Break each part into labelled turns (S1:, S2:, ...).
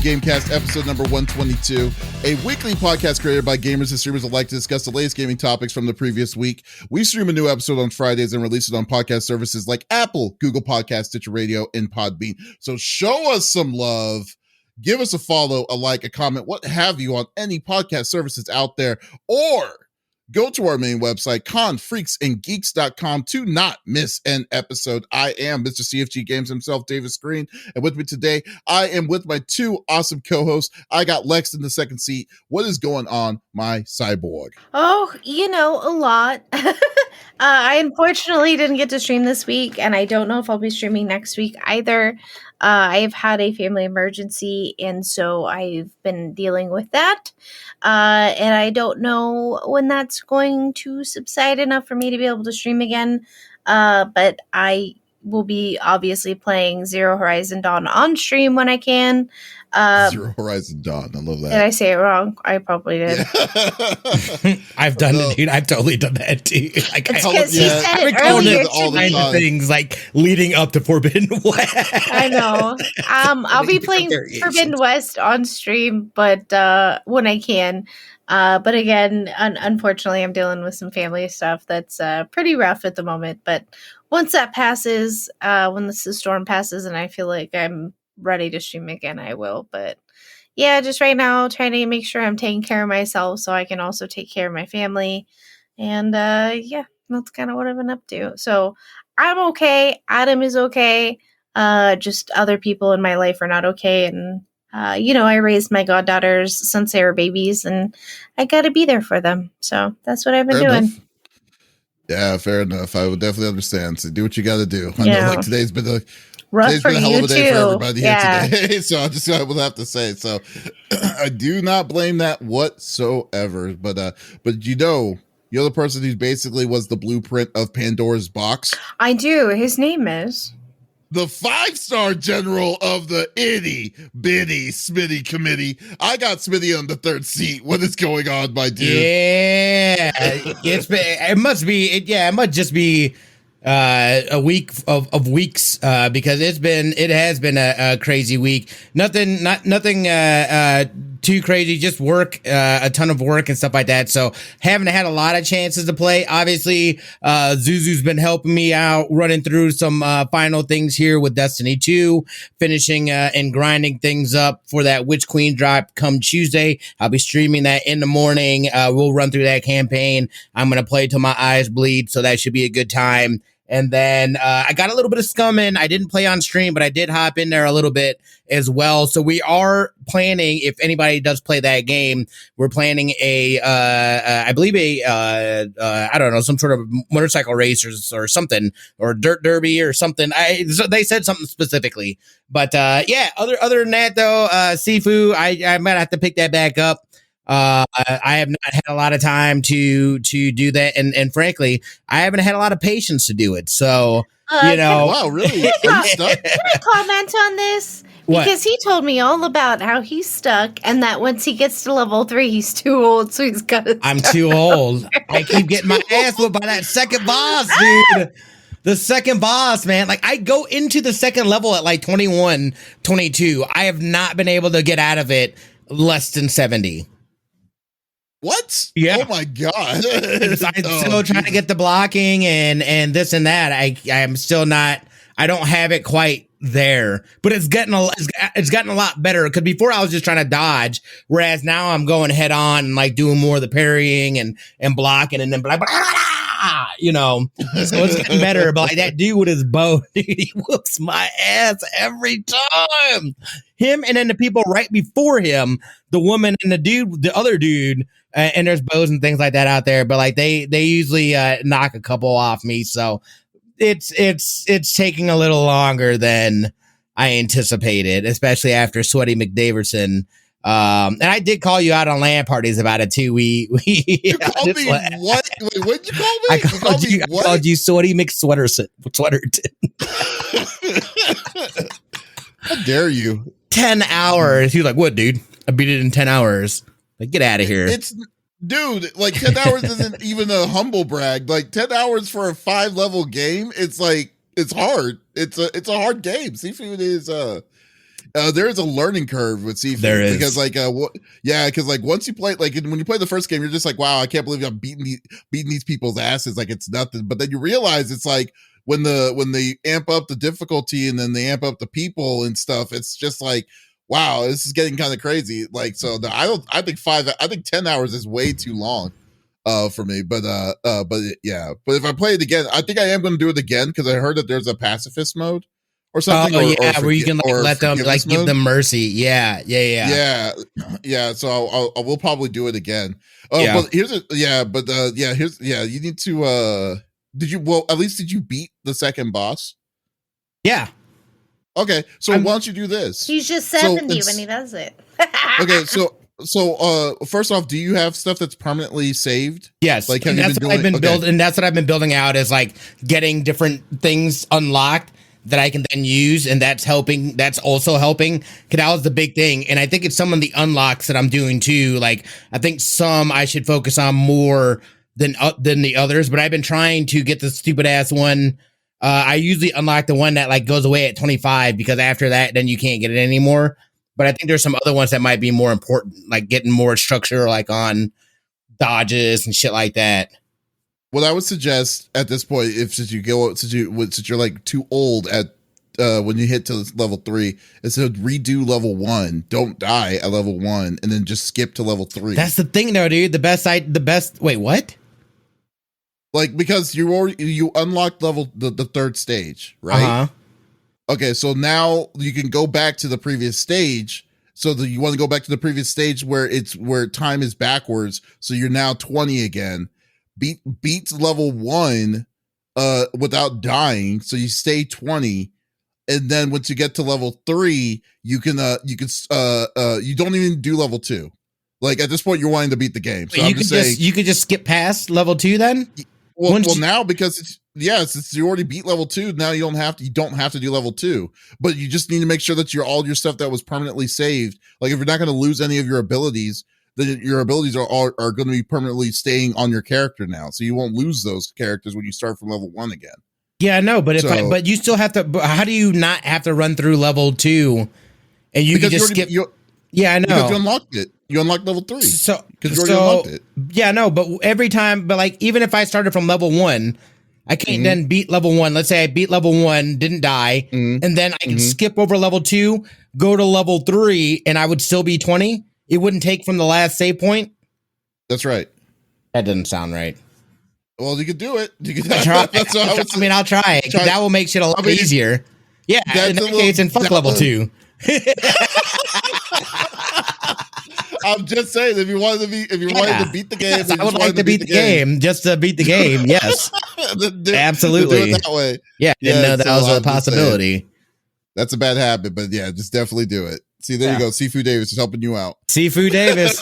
S1: GameCast, episode number 122, a weekly podcast created by gamers and streamers alike to discuss the latest gaming topics from the previous week. We stream a new episode on Fridays and release it on podcast services like Apple, Google Podcasts, Stitcher Radio, and Podbean. So show us some love. Give us a follow, a like, a comment, what have you on any podcast services out there, or go to our main website, confreaksandgeeks.com, to not miss an episode. I am Mr. CFG Games himself, Davis Green, and with me today, I am with my two awesome co-hosts. I got Lex in the second seat. What is going on, my cyborg?
S2: Oh, a lot. I unfortunately didn't get to stream this week, and I don't know if I'll be streaming next week either. I've had a family emergency, and so I've been dealing with that. And I don't know when that's going to subside enough for me to be able to stream again. But I will be obviously playing Zero Horizon Dawn on stream when I can.
S1: Zero Horizon Dawn. I love that.
S2: Did I say it wrong? I probably did.
S1: Yeah.
S3: I've done it, dude. I've totally done that too.
S2: Like, it's because he said it earlier
S3: all the time. Things like leading up to Forbidden West.
S2: I know. I'll be playing Forbidden West on stream, but when I can. But again, unfortunately, I'm dealing with some family stuff that's pretty rough at the moment. But once that passes, when the storm passes, and I feel like I'm ready to stream again, I will. But yeah, just right now, trying to make sure I'm taking care of myself so I can also take care of my family. And yeah, that's kind of what I've been up to. So I'm okay. Adam is okay. Just other people in my life are not okay. And I raised my goddaughters since they were babies, and I got to be there for them. So that's what I've been doing.
S1: Enough. Yeah, fair enough. I would definitely understand. So do what you got to do. I know, like today's been a
S2: rough for
S1: a hell of a day
S2: too.
S1: for everybody here today. So I will have to say. So I do not blame that whatsoever. But you're the person who basically was the blueprint of Pandora's box.
S2: I do. His name is
S1: the 5-star general of the itty bitty Smitty committee. I got Smitty on the third seat. What is going on, my dude?
S3: Yeah, it must just be a week of weeks because it has been a crazy week. Nothing too crazy, just work, a ton of work and stuff like that. So haven't had a lot of chances to play. Obviously, Zuzu's been helping me out, running through some final things here with Destiny 2, finishing and grinding things up for that Witch Queen drop come Tuesday. I'll be streaming that in the morning. We'll run through that campaign. I'm going to play till my eyes bleed, so that should be a good time. And then I got a little bit of scumming. I didn't play on stream, but I did hop in there a little bit as well. So we are planning, if anybody does play that game, we're planning I believe I don't know, some sort of motorcycle race or something, or dirt derby or something. They said something specifically. But yeah, other than that though, Sifu, I might have to pick that back up. I have not had a lot of time to do that, and frankly, I haven't had a lot of patience to do it. So
S1: wow, really? Are you stuck?
S2: Can I comment on this? Because he told me all about how he's stuck, and that once he gets to level 3, he's too old, so he's got to.
S3: I'm too old. I keep getting my ass whooped by that second boss, dude. The second boss, man. Like, I go into the second level at like 21, 22. I have not been able to get out of it less than 70.
S1: What?
S3: Yeah.
S1: Oh my god!
S3: I'm still trying to get the blocking and this and that. I'm still not. I don't have it quite there, but it's gotten a lot better. Because before I was just trying to dodge, whereas now I'm going head on and like doing more of the parrying and blocking and then like. So it's getting better. But like that dude with his bow, dude, he whoops my ass every time. Him and then the people right before him, the woman and the other dude, and there's bows and things like that out there. But like they usually knock a couple off me, so it's taking a little longer than I anticipated, especially after Sweaty McDaverson. And I did call you out on LAN parties about it too.
S1: You called me what? Wait, what did you call me?
S3: I called you Sweaty McSweaterton.
S1: How dare you?
S3: 10 hours. He was like, what, dude? I beat it in 10 hours. Like, get out of here.
S1: Dude, like 10 hours isn't even a humble brag. Like 10 hours for a 5-level game, it's like, it's hard. It's a hard game. Seafood is There's a learning curve with Sifu.
S3: There is.
S1: Because because like once you play, like when you play the first game, you're just like, wow, I can't believe I'm beating these people's asses like it's nothing. But then you realize it's like when they amp up the difficulty and then they amp up the people and stuff, it's just like, wow, this is getting kind of crazy. Like, so I think 10 hours is way too long for me. But if I play it again, I think I am going to do it again because I heard that there's a pacifist mode or something.
S3: Where you can like let them like give them mercy. Yeah.
S1: So I will probably do it again. But you need to at least did you beat the second boss?
S3: Yeah.
S1: Okay, so why don't you do this?
S2: He's just 70 when he does it.
S1: Okay, so first off, do you have stuff that's permanently saved?
S3: Yes,
S1: like
S3: that's what I've been building, and that's what I've been building out is like getting different things unlocked that I can then use, and that's helping. That's also helping. Because that was the big thing, and I think it's some of the unlocks that I'm doing too. Like I think some I should focus on more than the others, but I've been trying to get the stupid ass one. I usually unlock the one that like goes away at 25 because after that, then you can't get it anymore. But I think there's some other ones that might be more important, like getting more structure, like on dodges and shit like that.
S1: What I would suggest at this point, since you're like too old at when you hit to level 3, is to redo level 1. Don't die at level 1, and then just skip to level 3.
S3: That's the thing, though, dude. Wait, what?
S1: Like, because you unlocked the third stage, right?
S3: Uh-huh.
S1: Okay, so now you can go back to the previous stage. So you want to go back to the previous stage where time is backwards. So you're now 20 again. Beat level 1 without dying. So you stay 20. And then once you get to level 3, you don't even do level 2. Like at this point, you're wanting to beat the game. So
S3: you could just skip past level 2 then?
S1: Well, now because since you already beat level 2, now you don't have to do level 2, but you just need to make sure that all your stuff that was permanently saved. Like if you're not going to lose any of your abilities, then your abilities are going to be permanently staying on your character now. So you won't lose those characters when you start from level 1 again.
S3: Yeah, no, but but you still have to. How do you not have to run through level 2 and you can just skip? Yeah, I know.
S1: Because you unlocked it. You unlocked level 3.
S3: So
S1: because you already unlocked it.
S3: Yeah, no, but every time, but like even if I started from level 1, I can't then beat level 1. Let's say I beat level 1, didn't die, and then I can skip over level 2, go to level 3, and I would still be 20. It wouldn't take from the last save point.
S1: That's right.
S3: That doesn't sound right.
S1: Well, you could do it. You could
S3: try. I'll try it. That will make shit a lot easier. Yeah, in that case, and fuck level 2.
S1: I'm just saying, if you wanted to beat the game,
S3: I would like to beat the game just to beat the game. Yes, absolutely.
S1: Do it that way.
S3: Yeah, didn't know that was a possibility.
S1: That's a bad habit, but yeah, just definitely do it. See, there you go. Sifu Davis is helping you out.
S3: Sifu Davis,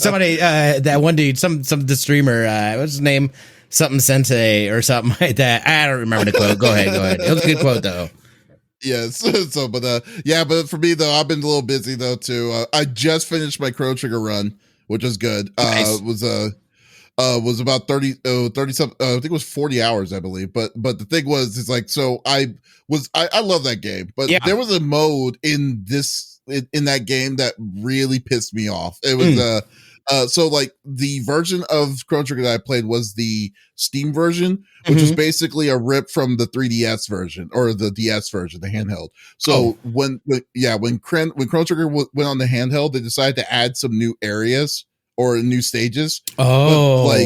S3: somebody, that one dude, the streamer, what's his name? Something Sensei or something like that. I don't remember the quote. Go ahead. It was a good quote though.
S1: Yes. But for me though, I've been a little busy though too. I just finished my Chrono Trigger run, which was good.
S3: Nice.
S1: Was about 30 something. I think it was 40 hours, I believe. But the thing was, it's like, so I love that game, but there was a mode in that game that really pissed me off. It was so like the version of Chrono Trigger that I played was the Steam version, which was basically a rip from the 3DS version or the DS version, the handheld. So when Chrono Trigger went on the handheld, they decided to add some new areas or new stages. So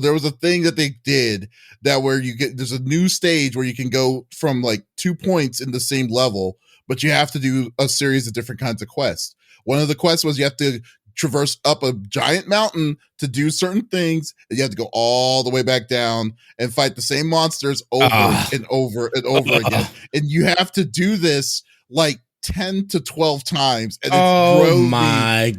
S1: there was a thing that they did that where there's a new stage where you can go from like 2 points in the same level, but you have to do a series of different kinds of quests. One of the quests was you have to traverse up a giant mountain to do certain things, and you have to go all the way back down and fight the same monsters over and over and over again. And you have to do this like 10 to 12 times. And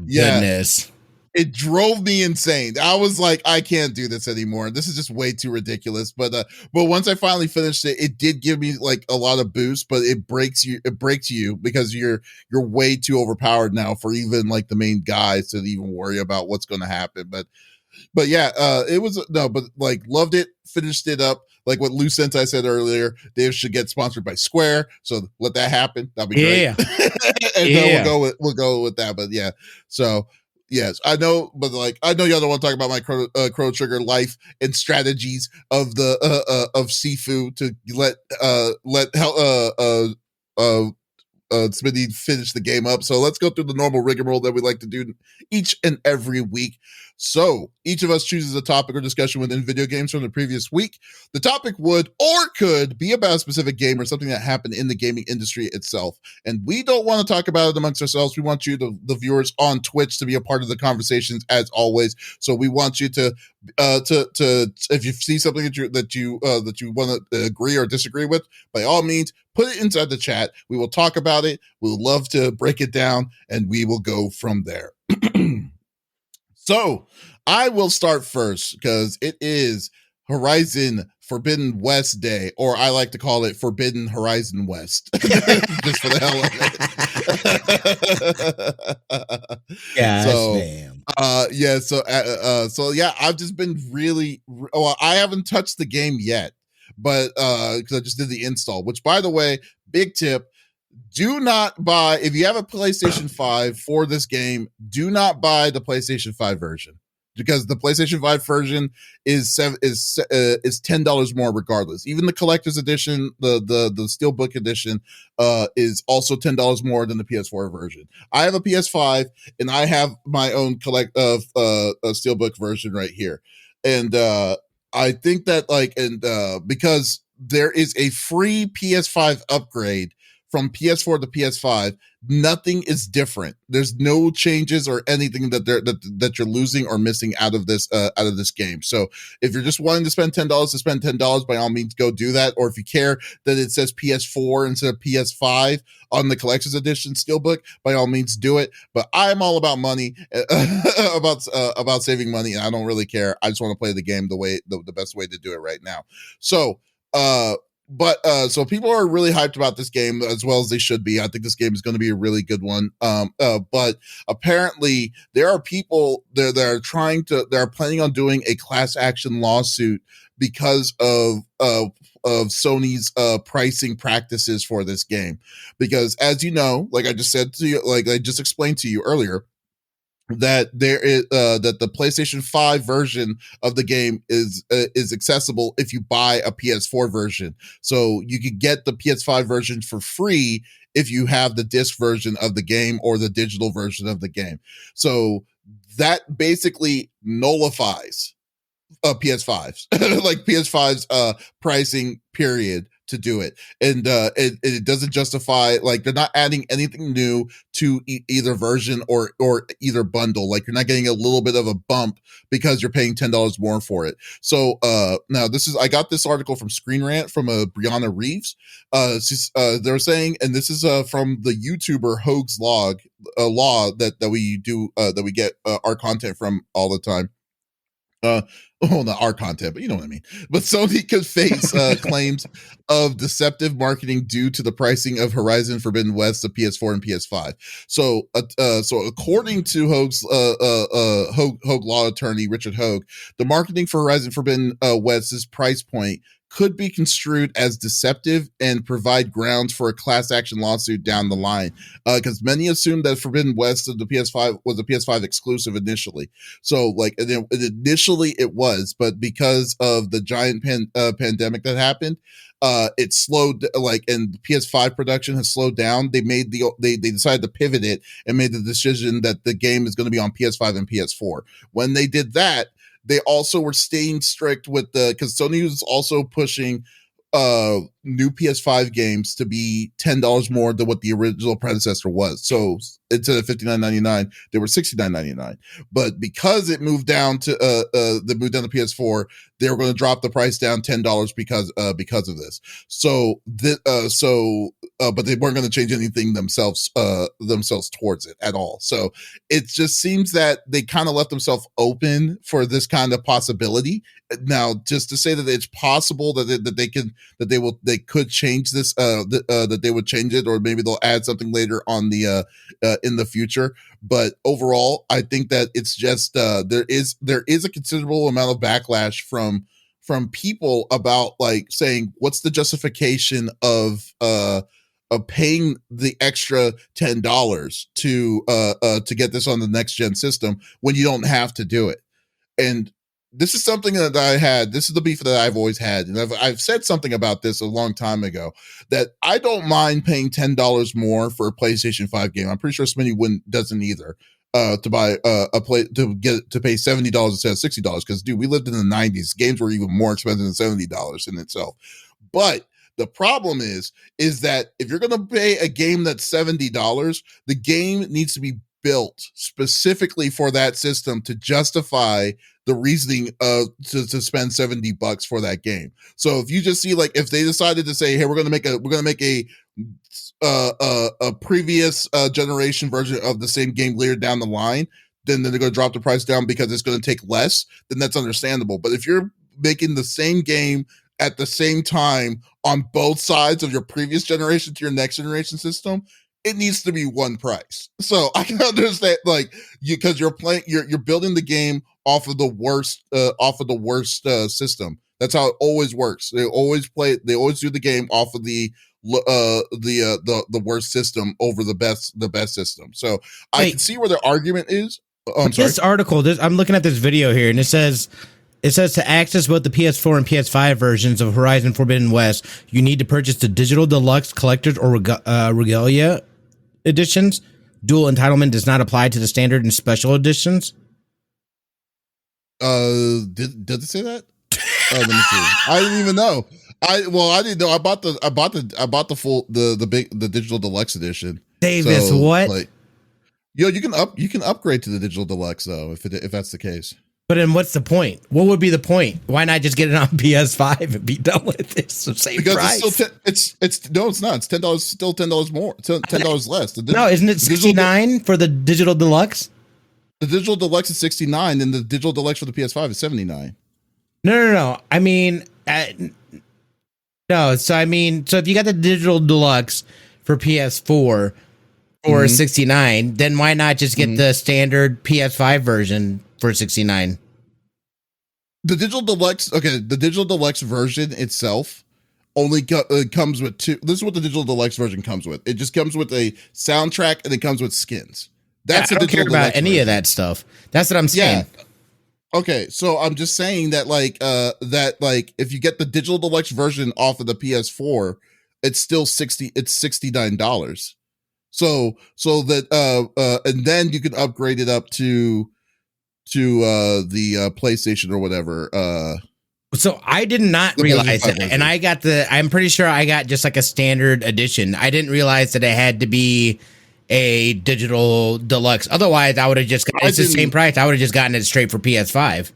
S3: goodness.
S1: It drove me insane. I was like, I can't do this anymore. This is just way too ridiculous. But once I finally finished it, it did give me like a lot of boost, but it breaks you because you're way too overpowered now for even like the main guys to even worry about what's going to happen. But yeah, it was but like loved it, finished it up. like what Lou Sentai said earlier, they should get sponsored by Square. So let that happen. That'll be great.
S3: Yeah.
S1: And then we'll go with that. But yeah, so yes, I know, but like I know y'all don't want to talk about my Chrono Trigger life and strategies of the of Sifu to let Smitty finish the game up. So let's go through the normal rigmarole that we like to do each and every week. So each of us chooses a topic or discussion within video games from the previous week. The topic would or could be about a specific game or something that happened in the gaming industry itself. And we don't want to talk about it amongst ourselves. We want you, the viewers on Twitch, to be a part of the conversations as always. So we want you to if you see something that you want to agree or disagree with, by all means, put it inside the chat. We will talk about it. We would love to break it down, and we will go from there. So I will start first because it is Horizon Forbidden West Day, or I like to call it Forbidden Horizon West, just for the hell of it. So yeah, I've just been really. Well, I haven't touched the game yet, but because I just did the install. Which, by the way, big tip. Do not buy, if you have a PlayStation 5 for this game, do not buy the PlayStation 5 version, because the PlayStation 5 version is $10 more regardless. Even the collector's edition, the Steelbook edition, is also $10 more than the PS4 version. I have a PS5 and I have my own Steelbook version right here. And I think that because there is a free PS5 upgrade from PS4 to PS5, nothing is different. There's no changes or anything that you're losing or missing out of this game. So if you're just wanting to spend $10, by all means go do that. Or if you care that it says PS4 instead of PS5 on the collector's edition Steelbook, by all means do it. But I'm all about money, about saving money, and I don't really care. I just want to play the game the best way to do it right now. So so people are really hyped about this game, as well as they should be. I think this game is going to be a really good one. But apparently there are people there that are planning on doing a class action lawsuit because of Sony's pricing practices for this game. Because as you know, like I just said to you, like I just explained to you earlier, that there is that the PlayStation 5 version of the game is accessible if you buy a PS4 version. So you could get the PS5 version for free if you have the disc version of the game or the digital version of the game. So that basically nullifies PS5's like PS5's pricing period to do it. And it doesn't justify, like they're not adding anything new to either version or either bundle. Like you're not getting a little bit of a bump because you're paying $10 more for it. So now I got this article from Screen Rant from Brianna Reeves. They're saying, and this is from the YouTuber Hoag's Law that we do that we get our content from all the time. Well, not our content, but you know what I mean. But Sony could face claims of deceptive marketing due to the pricing of Horizon Forbidden West, the PS4 and PS5. So according to Hoag Law attorney Richard Hoag, the marketing for Horizon Forbidden West's price point could be construed as deceptive and provide grounds for a class action lawsuit down the line. Because many assumed that Forbidden West of the PS5 was a PS5 exclusive initially. So initially it was, but because of the giant pandemic that happened, it slowed, and the PS5 production has slowed down. They decided to pivot it and made the decision that the game is going to be on PS5 and PS4. When they did that, they also were staying strict with because Sony was also pushing new PS5 games to be $10 more than what the original predecessor was. So instead of $59.99, they were $69.99. But because it moved down to PS4, they were going to drop the price down $10 because of this. But they weren't going to change anything themselves towards it at all. So it just seems that they kind of left themselves open for this kind of possibility. Now, just to say that it's possible that they could change this, that they would change it, or maybe they'll add something later on in the future. But overall, I think that it's just there is a considerable amount of backlash from from people about like saying, what's the justification of paying the extra $10 to get this on the next gen system when you don't have to do it. And this is something that I had. This is the beef that I've always had, and I've said something about this a long time ago, that I don't mind paying $10 more for a PlayStation 5 game. I'm pretty sure Smitty doesn't either. To buy to pay $70 instead of $60, because dude, we lived in the 90s. Games were even more expensive than $70 in itself. But the problem is that if you're going to pay a game that's $70, the game needs to be built specifically for that system to justify the reasoning to spend $70 for that game. So if you just see, like, if they decided to say, hey, we're going to make a previous generation version of the same game later down the line, then they're going to drop the price down because it's going to take less, then that's understandable. But if you're making the same game at the same time on both sides of your previous generation to your next generation system, it needs to be one price. So I can understand, like, because you're building the game off of the worst system. That's how it always works. They always do the game off of the worst system over the best system. So I can see where their argument is.
S3: This article, I'm looking at this video here, and it says to access both the PS4 and PS5 versions of Horizon Forbidden West, you need to purchase the digital deluxe, collector's, or regalia editions. Dual entitlement does not apply to the standard and special editions.
S1: Did it say that? Let me see. I didn't even know. I didn't know. I bought the digital deluxe edition.
S3: Davis, so, what?
S1: Like, you can upgrade to the digital deluxe though, if that's the case.
S3: But then what's the point? What would be the point? Why not just get it on PS5 and be done with it? So same price.
S1: It's not. It's $10. Still $10 more. $10 less.
S3: No, isn't it $69 for the digital deluxe?
S1: The digital deluxe is $69, and the digital deluxe for the PS5 is $79.
S3: No. I mean, no. So if you got the digital deluxe for PS4 for $69, then why not just get the standard PS5 version for $69?
S1: The digital deluxe version itself only comes with two. This is what the digital deluxe version comes with. It just comes with a soundtrack and it comes with skins. That's
S3: I don't care about any version of that stuff. That's what I'm saying.
S1: Yeah. Okay, so I'm just saying that if you get the digital deluxe version off of the PS4, it's still $69. So that and then you can upgrade it up to the PlayStation or whatever.
S3: So I did not realize that, and I'm pretty sure I got just like a standard edition. I didn't realize that it had to be a digital deluxe. Otherwise, I would have just gotten the same price. I would have just gotten it straight for PS5.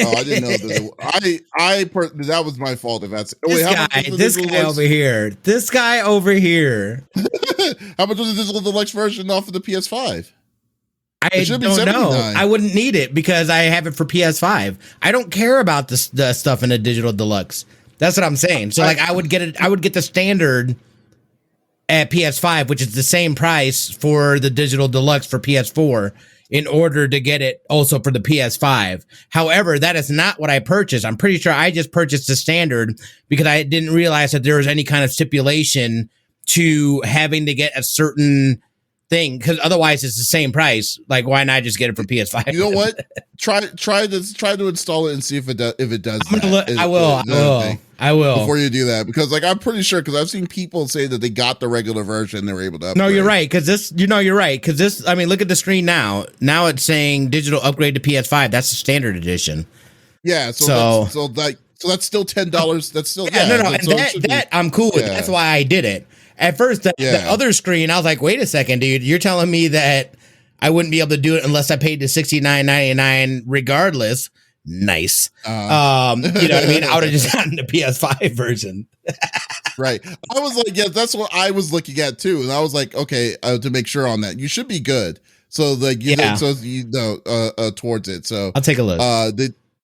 S1: Oh, I didn't know that. That was my fault. If that's
S3: this guy over here. This guy over here.
S1: How much was the digital deluxe version off of the PS5?
S3: I don't know. I wouldn't need it because I have it for PS5. I don't care about the stuff in the digital deluxe. That's what I'm saying. So I would get it. I would get the standard at PS5, which is the same price for the digital deluxe for PS4, in order to get it also for the PS5. However, that is not what I purchased. I'm pretty sure I just purchased the standard because I didn't realize that there was any kind of stipulation to having to get a certain thing, because otherwise it's the same price. Like, why not just get it for PS5?
S1: You know what? Try to install it and see if it does.
S3: I will
S1: before you do that, because I'm pretty sure, because I've seen people say that they got the regular version, they were able to upgrade.
S3: No, you're right, because this. I mean, look at the screen now. Now it's saying digital upgrade to PS5. That's the standard edition.
S1: Yeah. So that's still $10. That's still
S3: that I'm cool with. That's why I did it. At first, the other screen, I was like, wait a second, dude. You're telling me that I wouldn't be able to do it unless I paid the $69.99 regardless. Nice. You know what I mean? I would have just gotten the PS5 version.
S1: Right. I was like, yeah, that's what I was looking at too. And I was like, okay, to make sure on that, you should be good. So towards it. So
S3: I'll take a look.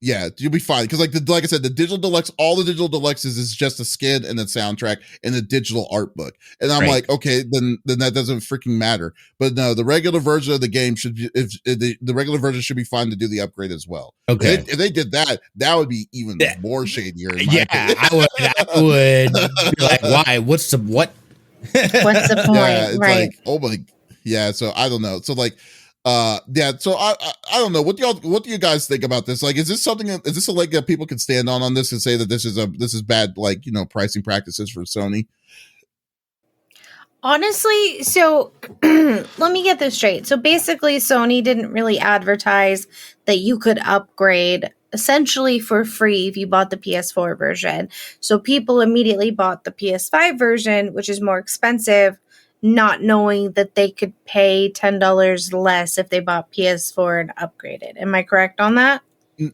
S1: Yeah, you'll be fine because, like I said, the digital deluxe, all the digital deluxes is just a skin and a soundtrack and a digital art book. And I'm like, okay, then that doesn't freaking matter. But no, the regular version of the game should be, the regular version should be fine to do the upgrade as well.
S3: Okay,
S1: if they did that, that would be even more shadier.
S3: I would be like, why? What's the what?
S2: What's the point?
S1: Yeah, it's
S2: right?
S1: Like, oh my, yeah. So I don't know. So like. Yeah, so I don't know, what do you guys think about this? Like, is this a leg that people can stand on this and say that this is bad, like, pricing practices for Sony?
S2: Honestly, so let me get this straight. So basically, Sony didn't really advertise that you could upgrade essentially for free if you bought the PS4 version. So people immediately bought the PS5 version, which is more expensive, not knowing that they could pay $10 less if they bought PS4 and upgraded. Am I correct on that?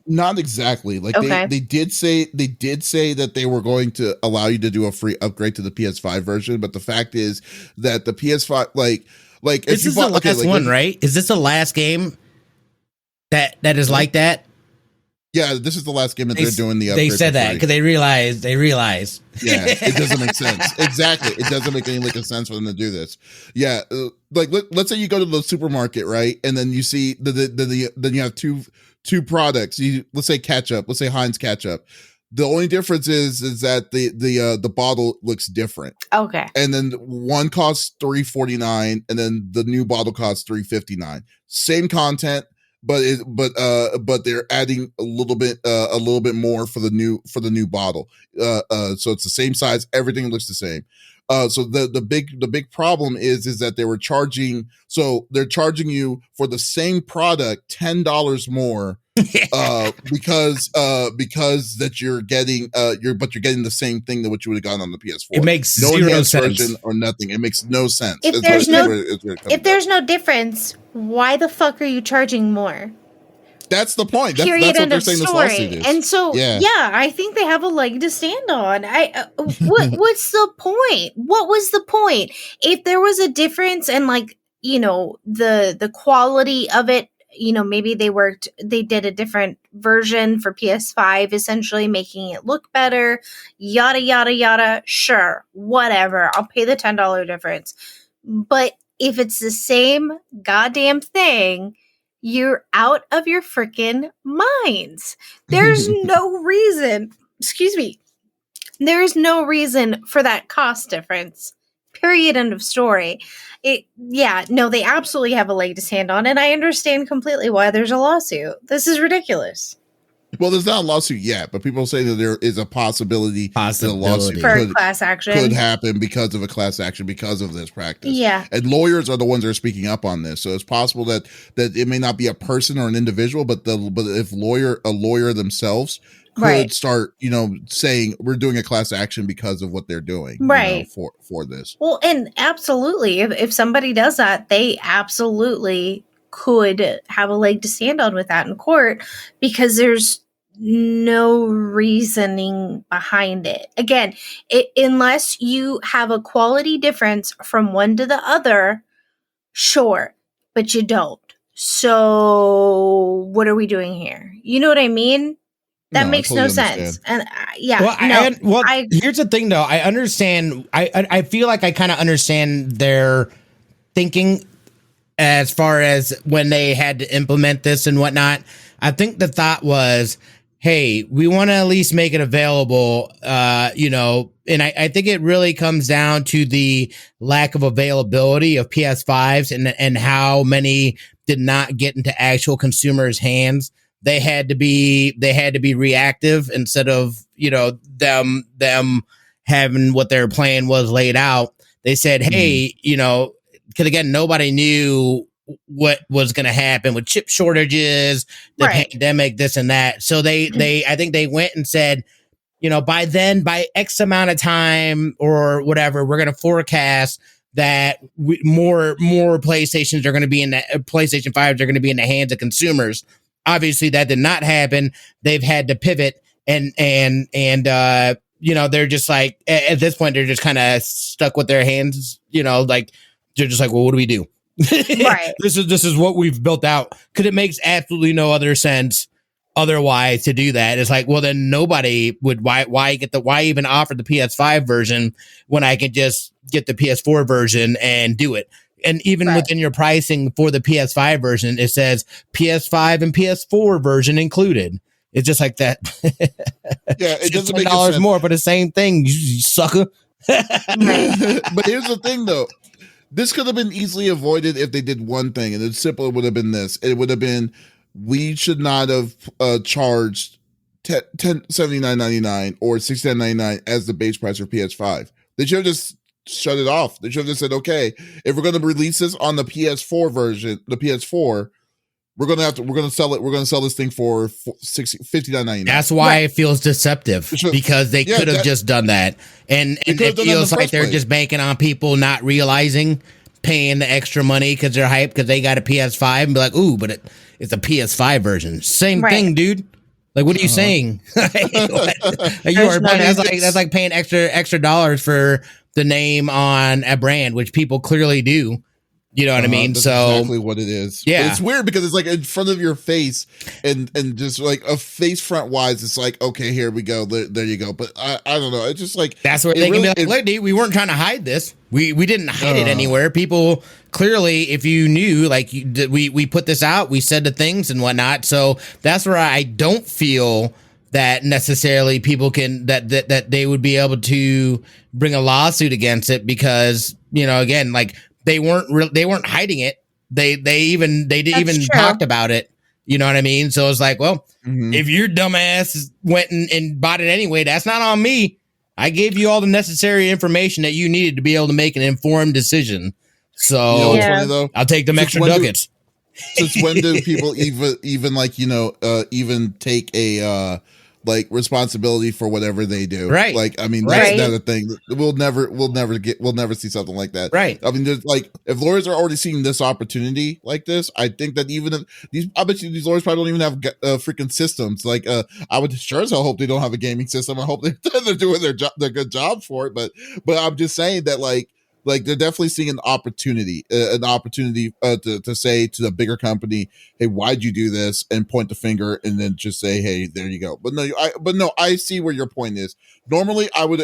S1: Not exactly. Like,
S2: okay.
S1: they did say that they were going to allow you to do a free upgrade to the PS5 version, but the fact is that the PS5 like
S3: this is the last one, right? Is this the last game that is like that?
S1: Yeah, this is the last game that they're doing the upgrade.
S3: They said that because they realized.
S1: Yeah, it doesn't make sense. Exactly. It doesn't make any sense for them to do this. Yeah, like let's say you go to the supermarket, right? And then you see then you have two products. Let's say ketchup, let's say Heinz ketchup. The only difference is that the bottle looks different.
S2: Okay.
S1: And then one costs $3.49 and then the new bottle costs $3.59. Same content. But they're adding a little bit more for the new bottle. So it's the same size, everything looks the same. So the big problem is that they're charging you for the same product $10 more because that you're getting you're getting the same thing that what you would have gotten on the PS4.
S3: It makes zero sense
S1: or nothing. It makes no sense.
S2: If there's no difference, why the fuck are you charging more?
S1: That's the point. That's
S2: Period.
S1: what
S2: End
S1: they're
S2: of
S1: saying
S2: story.
S1: This lawsuit is.
S2: And so, yeah, I think they have a leg to stand on. What's the point? What was the point? If there was a difference in, like, the quality of it, maybe they did a different version for PS5, essentially making it look better, yada, yada, yada. Sure, whatever. I'll pay the $10 difference. But if it's the same goddamn thing, you're out of your freaking minds. There's no reason, there's no reason for that cost difference. Period. End of story. They absolutely have a leg to stand on, and I understand completely why there's a lawsuit. This is ridiculous.
S1: Well, there's not a lawsuit yet, but people say that there is a possibility that a lawsuit
S2: for a class action
S1: could happen because of a class action because of this practice.
S2: Yeah,
S1: and lawyers are the ones that are speaking up on this, so it's possible that it may not be a person or an individual, but if a lawyer themselves could start, saying we're doing a class action because of what they're doing,
S2: right?
S1: For this.
S2: Well, and absolutely, if somebody does that, they absolutely could have a leg to stand on with that in court because there's no reasoning behind it. Again, unless you have a quality difference from one to the other, sure, but you don't. So what are we doing here? You know what I mean? That makes totally no sense. And
S3: here's the thing though. I understand. I feel like I kind of understand their thinking as far as when they had to implement this and whatnot. I think the thought was, hey, we want to at least make it available, and I think it really comes down to the lack of availability of PS5s and how many did not get into actual consumers' hands. They had to be reactive instead of, them having what their plan was laid out. They said, hey, because again, nobody knew what was going to happen with chip shortages, the pandemic, this and that. So I think they went and said, by X amount of time or whatever, we're going to forecast that more PlayStations are going to be in the PlayStation 5s are going to be in the hands of consumers. Obviously, that did not happen. They've had to pivot and they're just like at this point they're just kind of stuck with their hands. They're just like, well, what do we do? Right. This is what we've built out because it makes absolutely no other sense otherwise to do that. It's like, well, then nobody would, why even offer the PS5 version when I could just get the PS4 version and do it? And even within your pricing for the PS5 version, it says PS5 and PS4 version included. It's just like that.
S1: Yeah, it doesn't make
S3: $10 more for the same thing, you sucker.
S1: But here's the thing, though. This could have been easily avoided if they did one thing, and it's simple. It would have been this. It would have been, we should not have charged $79.99 or $69.99 as the base price for PS5. They should have just shut it off. They should have just said, okay, if we're going to release this on the PS4 version, the PS4, we're going to sell it. We're going to sell this thing for $59.99.
S3: That's why it feels deceptive, because they could have just done that. And it feels like they're just banking on people not realizing, paying the extra money because they're hyped because they got a PS5 and be like, ooh, but it's a PS5 version. Same thing, dude. Like, what are you saying? That's like paying extra dollars for the name on a brand, which people clearly do. You know what I mean?
S1: That's
S3: so
S1: exactly what it is.
S3: Yeah,
S1: but it's weird because it's like in front of your face, and just like a face front wise, it's like, okay, here we go, there you go. But I don't know. It's just like,
S3: that's where they can be like, look, dude, we weren't trying to hide this. We didn't hide it anywhere. People clearly, if you knew, like, we put this out, we said the things and whatnot. So that's where I don't feel that necessarily people can that they would be able to bring a lawsuit against it, because, you know, again, like, they weren't hiding it. They didn't even talked about it. You know what I mean? So it's like, well, if your dumbass went and bought it anyway, that's not on me. I gave you all the necessary information that you needed to be able to make an informed decision. So, you know what's funny, though? I'll take them extra nuggets.
S1: Since when do people even like, you know, even take a like responsibility for whatever they do?
S3: Right.
S1: Like, I mean, that's another thing. We'll never see something like that.
S3: Right.
S1: I mean, there's like, if lawyers are already seeing this opportunity like this, I think that even if I bet you these lawyers probably don't even have freaking systems. Like, I would sure as hell hope they don't have a gaming system. I hope they're doing their good job for it. But I'm just saying that, like they're definitely seeing an opportunity to say to the bigger company, hey, why'd you do this, and point the finger and then just say, hey, there you go. But no, I see where your point is. Normally I would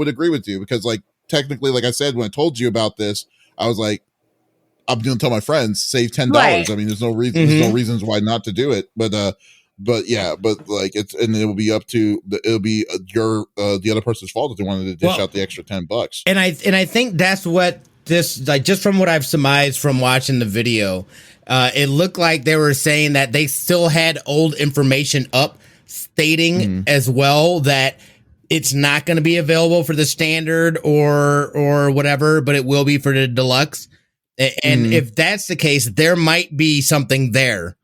S1: agree with you, because, like, technically, like I said, when I told you about this, I was like, I'm going to tell my friends, save $10. Right. I mean, there's no reason, there's no reasons why not to do it. But yeah, but like it'll be up to your the other person's fault if they wanted to dish out the extra $10.
S3: And I think that's what this, like, just from what I've surmised from watching the video, it looked like they were saying that they still had old information up, stating as well that it's not going to be available for the standard or whatever, but it will be for the deluxe. And if that's the case, there might be something there,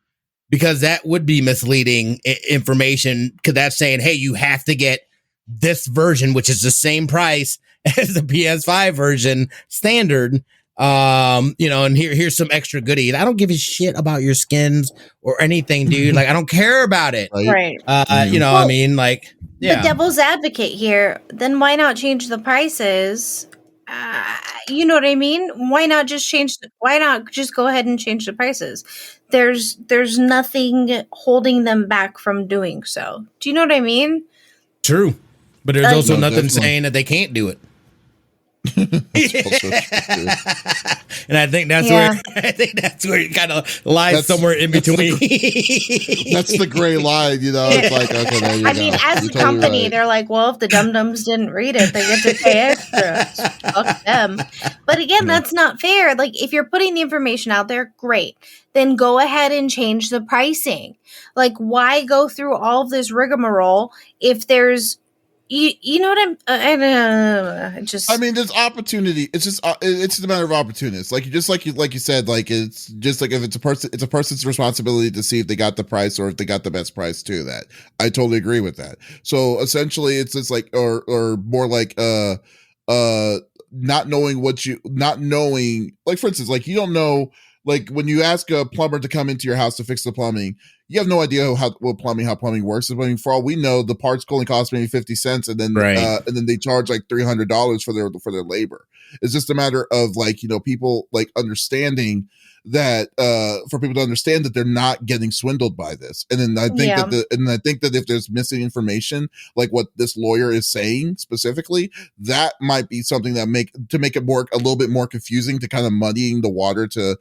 S3: because that would be misleading information, because that's saying, hey, you have to get this version, which is the same price as the PS5 version standard. You know, and here's some extra goodies. I don't give a shit about your skins or anything, dude. Like, I don't care about it.
S2: Right.
S3: You know, well, I mean, like, yeah.
S2: The devil's advocate here, then why not change the prices? You know what I mean? Why not just go ahead and change the prices? There's nothing holding them back from doing so. Do you know what I mean?
S3: True. But there's also nothing saying that they can't do it. And I think that's where it kind of lies somewhere in between.
S1: That's the gray line, you know. It's like, okay, there you go.
S2: I mean, as a company, they're like, well, if the dum-dums didn't read it, they get to pay extra. Fuck them. But again, that's not fair. Like, if you're putting the information out there, great. Then go ahead and change the pricing. Like, why go through all of this rigmarole if there's you know what I mean, there's opportunity. It's just it's a matter of opportunities. Like you said, like, it's just like, if it's a person's responsibility to see if they got the price or if they got the best price to that. I totally agree with that. So essentially, it's just like, or more like not knowing, like, for instance, like, you don't know, like, when you ask a plumber to come into your house to fix the plumbing, you have no idea how plumbing works. I mean, for all we know, the parts only cost maybe 50 cents, and then they charge like $300 for their labor. It's just a matter of, like, you know, people, like, understanding
S1: that for people to understand that they're not getting swindled by this. And then I think that if there's missing information, like what this lawyer is saying specifically, that might be something that make it more a little bit more confusing, to kind of muddying the water to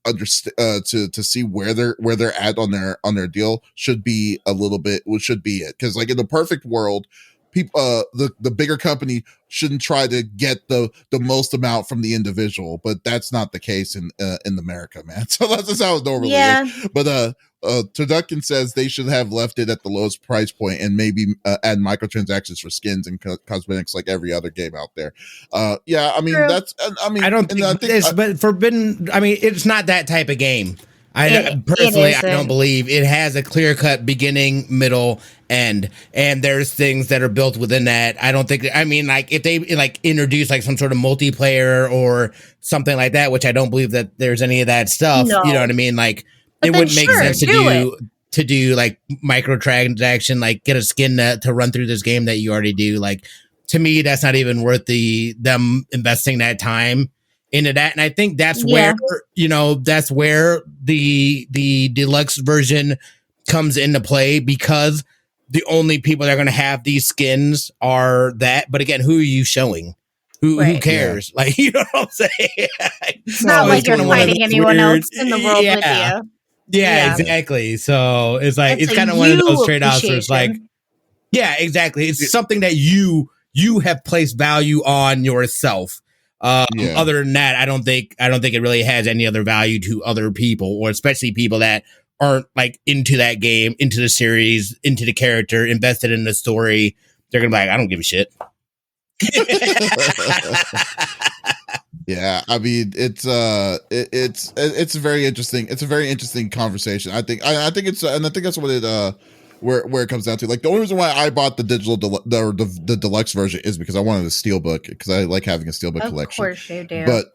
S1: understand to see where they're at on their deal should be it. Because like in the perfect world, people the bigger company shouldn't try to get the most amount from the individual, but that's not the case in America, man. So that's just how it normally is. But Turducken says they should have left it at the lowest price point and maybe add microtransactions for skins and cosmetics like every other game out there. Yeah, I mean True.
S3: I don't think it's but Forbidden. I mean, it's not that type of game. I personally, I don't believe it has a clear-cut beginning, middle, end, and there's things that are built within that. I don't think. I mean, like if they like introduce like some sort of multiplayer or something like that, which I don't believe that there's any of that stuff. No. You know what I mean? Like it wouldn't make sense to do like microtransaction, like get a skin to run through this game that you already do. Like to me, that's not even worth them investing that time into that. And I think that's where, that's where the deluxe version comes into play, because the only people that are going to have these skins are that. But again, who are you showing? Who cares? Yeah. Like, you know what I'm saying?
S2: It's not like you're fighting anyone else in the world with you.
S3: Yeah, exactly. So it's like, it's kind of one of those trade-offs where it's like, yeah, exactly. It's something that you have placed value on yourself. Other than that, I don't think it really has any other value to other people, or especially people that aren't like into that game, into the series, into the character, invested in the story. They're gonna be like, I don't give a shit.
S1: Yeah, I mean, it's very interesting. It's a very interesting conversation. I think it's, and I think that's what it where it comes down to. Like the only reason why I bought the digital the deluxe version is because I wanted a steelbook, because I like having a steelbook collection.
S2: Of course you do.
S1: But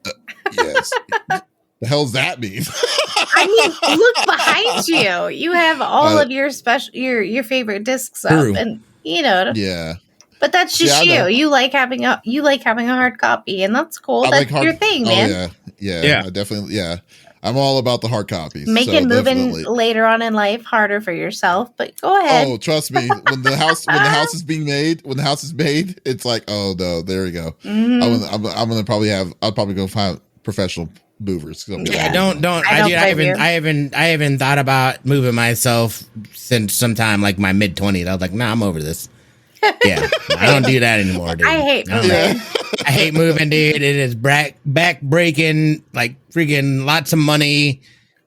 S1: yes, the hell's that mean?
S2: I mean, look behind you. You have all of your your favorite discs up, and
S1: yeah.
S2: But that's just you. You like having a hard copy, and that's cool. That's your thing, man.
S1: Yeah. I definitely. I'm all about the hard copies.
S2: Making moving later on in life harder for yourself, but go ahead.
S1: Oh, trust me. When the house is being made, it's like, oh no, there we go. Mm-hmm. I'm gonna I'll probably go find professional movers.
S3: I haven't thought about moving myself since sometime like my mid-20s. I was like, nah, I'm over this. Yeah, I don't do that anymore, dude.
S2: I hate moving.
S3: I hate moving, dude. It is back breaking, like freaking lots of money.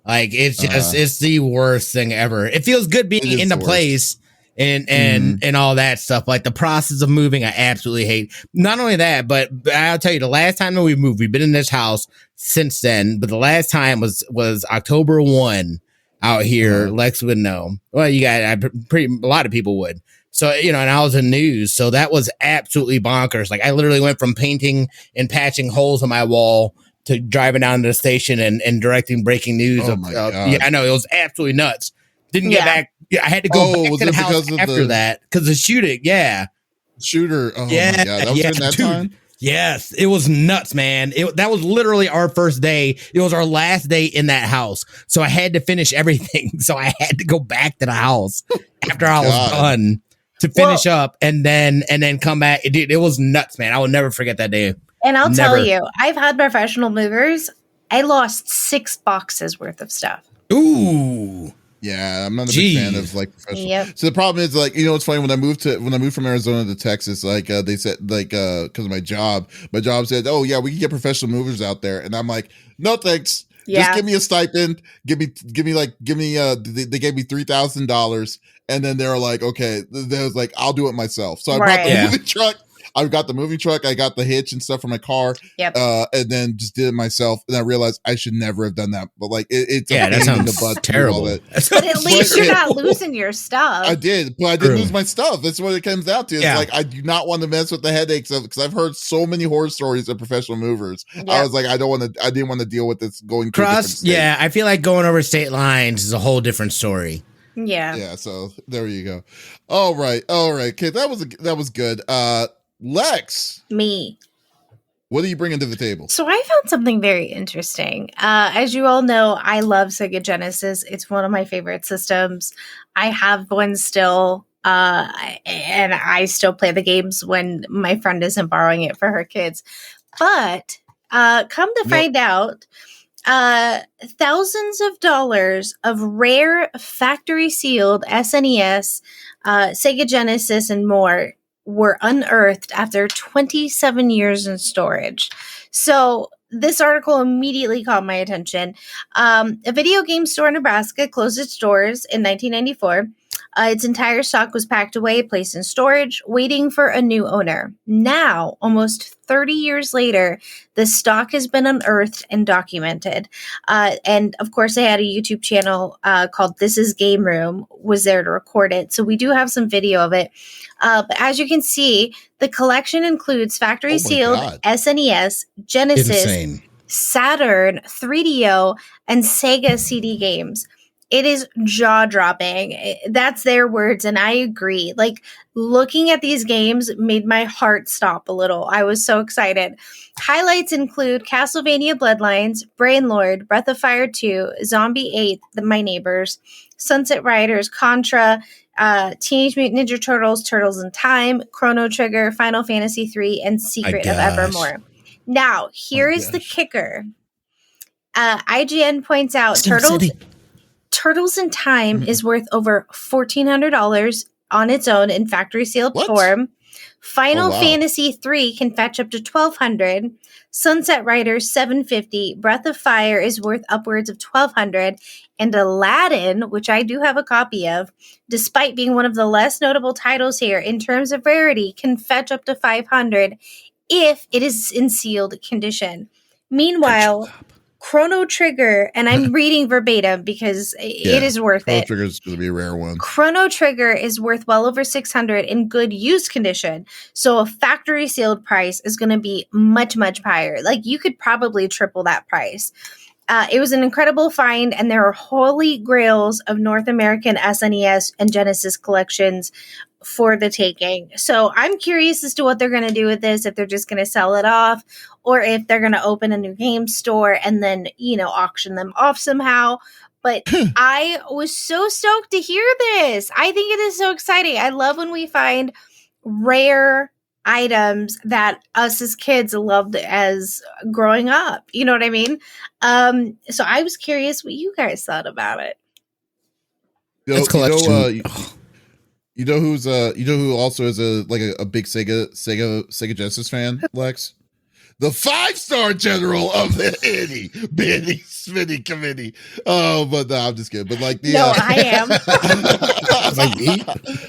S3: Like it's just it's the worst thing ever. It feels good being in the place and all that stuff. Like the process of moving, I absolutely hate. Not only that, but I'll tell you, the last time that we moved, we've been in this house since then. But the last time was October 1 out here. Lex would know. Well, a lot of people would. So, and I was in news. So that was absolutely bonkers. Like I literally went from painting and patching holes in my wall to driving down to the station and directing breaking news. Yeah, I know. It was absolutely nuts. Didn't get back. Yeah, I had to go back to the house after that because the shooting. Yeah.
S1: Shooter. Oh my God. That was in that time?
S3: Yes, it was nuts, man. That was literally our first day. It was our last day in that house. So I had to finish everything. So I had to go back to the house after I was done to finish up and then come back. It was nuts, man. I will never forget that day.
S2: And I'll tell you, I've had professional movers. I lost 6 boxes worth of stuff.
S3: Ooh.
S1: Yeah, I'm not a big fan of like professional. Yep. So the problem is like, it's funny when I moved from Arizona to Texas, like they said like because of my job said, oh yeah, we can get professional movers out there, and I'm like, no thanks. Yeah. Just give me a stipend. They gave me $3,000, and then they were like, okay, they was like, I'll do it myself. So I bought the moving truck. I got the moving truck. I got the hitch and stuff for my car.
S2: Yep.
S1: And then just did it myself. And I realized I should never have done that. But like, it's
S3: that sounds terrible.
S2: But at least you're not losing your stuff.
S1: I did, but I didn't lose my stuff. That's what it comes down to. It's like, I do not want to mess with the headaches of, because I've heard so many horror stories of professional movers. Yep. I was like, I didn't want to deal with this going
S3: cross. Yeah. I feel like going over state lines is a whole different story.
S2: Yeah.
S1: So there you go. All right. Okay. That was good. Lex.
S2: Me.
S1: What are you bringing to the table?
S2: So I found something very interesting. As you all know, I love Sega Genesis. It's one of my favorite systems. I have one still, and I still play the games when my friend isn't borrowing it for her kids. But come to find out, thousands of dollars of rare factory sealed SNES, Sega Genesis, and more were unearthed after 27 years in storage. So this article immediately caught my attention. A video game store in Nebraska closed its doors in 1994. Its entire stock was packed away, placed in storage, waiting for a new owner. Now, almost 30 years later, the stock has been unearthed and documented. And of course, they had a YouTube channel called This Is Game Room, was there to record it. So we do have some video of it. But as you can see, the collection includes factory sealed SNES, Genesis, Saturn, 3DO, and Sega CD games. It is jaw-dropping. That's their words, and I agree. Like, looking at these games made my heart stop a little. I was so excited. Highlights include Castlevania Bloodlines, Brainlord, Breath of Fire 2, Zombie 8, My Neighbors, Sunset Riders, Contra, Teenage Mutant Ninja Turtles, Turtles in Time, Chrono Trigger, Final Fantasy 3, and Secret of Evermore. Now, here is the kicker. IGN points out Turtles in Time is worth over $1,400 on its own in factory sealed form. Final Fantasy 3 can fetch up to $1,200. Sunset Riders $750. Breath of Fire is worth upwards of $1,200. And Aladdin, which I do have a copy of, despite being one of the less notable titles here in terms of rarity, can fetch up to $500 if it is in sealed condition. Meanwhile, Chrono Trigger, and I'm reading verbatim because it is worth
S1: Chrono
S2: it.
S1: Trigger is going to be a rare one.
S2: Chrono Trigger is worth well over $600 in good used condition. So a factory sealed price is going to be much, much higher. Like, you could probably triple that price. It was an incredible find, and there are holy grails of North American SNES and Genesis collections for the taking. So I'm curious as to what they're going to do with this, if they're just going to sell it off, or if they're going to open a new game store and then, auction them off somehow. But I was so stoked to hear this. I think it is so exciting. I love when we find rare items that us as kids loved as growing up. You know what I mean? So I was curious what you guys thought about it.
S3: It's collection.
S1: You know who also is a big Sega Genesis fan, Lex? The 5-star general of the Smitty committee. Oh, but no, I'm just kidding. But
S2: I am.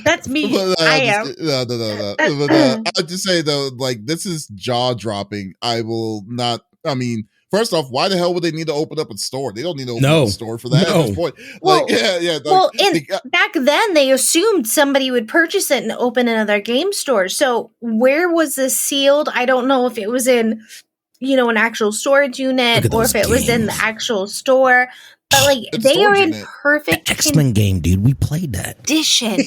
S2: That's me. But, I am.
S1: No. But I'll just say though, this is jaw dropping. I will not. I mean, first off, why the hell would they need to open up a store? They don't need to open up a store for that at this point.
S2: Back then they assumed somebody would purchase it and open another game store. So where was this sealed? I don't know if it was in, an actual storage unit or if it was in the actual store. But they are in perfect
S3: X-Men game, dude. We played that.
S2: Condition.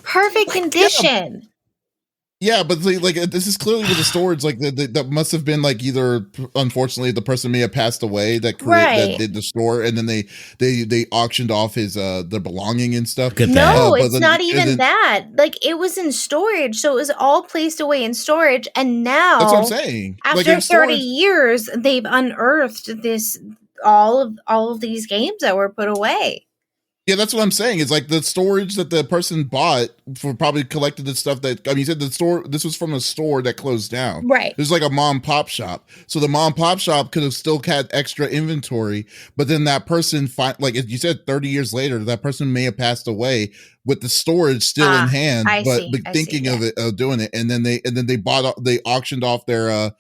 S2: Perfect condition.
S1: Yeah, but this is clearly with the storage. That must have been either, unfortunately, the person may have passed away that did the store, and then they auctioned off his their belonging and stuff.
S2: No, it's not even that. It was in storage, so it was all placed away in storage, and now
S1: that's what I'm saying.
S2: After 30 years, they've unearthed all of these games that were put away.
S1: Yeah, that's what I'm saying. It's the storage that the person bought for probably collected the stuff that, you said this was from a store that closed down.
S2: Right.
S1: There's a mom and pop shop. So the mom and pop shop could have still had extra inventory, but then that person, as you said, 30 years later, that person may have passed away with the storage still in hand, thinking of doing it. And then they auctioned off their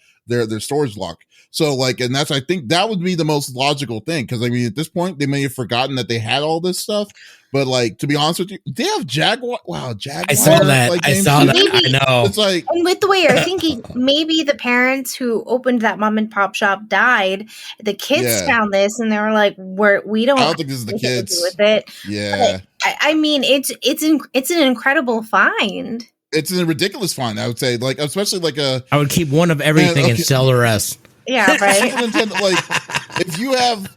S1: storage lock. So and I think that would be the most logical thing. Cause at this point they may have forgotten that they had all this stuff, but to be honest with you, they have Jaguar. Wow. Jaguar.
S3: I saw that. I know.
S1: It's
S2: and with the way you're thinking, maybe the parents who opened that mom and pop shop died. The kids found this and they were like, we don't.
S1: I don't think this is the kids
S2: with it.
S1: Yeah.
S2: But, I mean, it's an incredible find.
S1: it's a ridiculous fine, I would say. Like, especially like
S3: I would keep one of everything and sell the rest.
S2: Yeah, right.
S1: Nintendo, like, if you have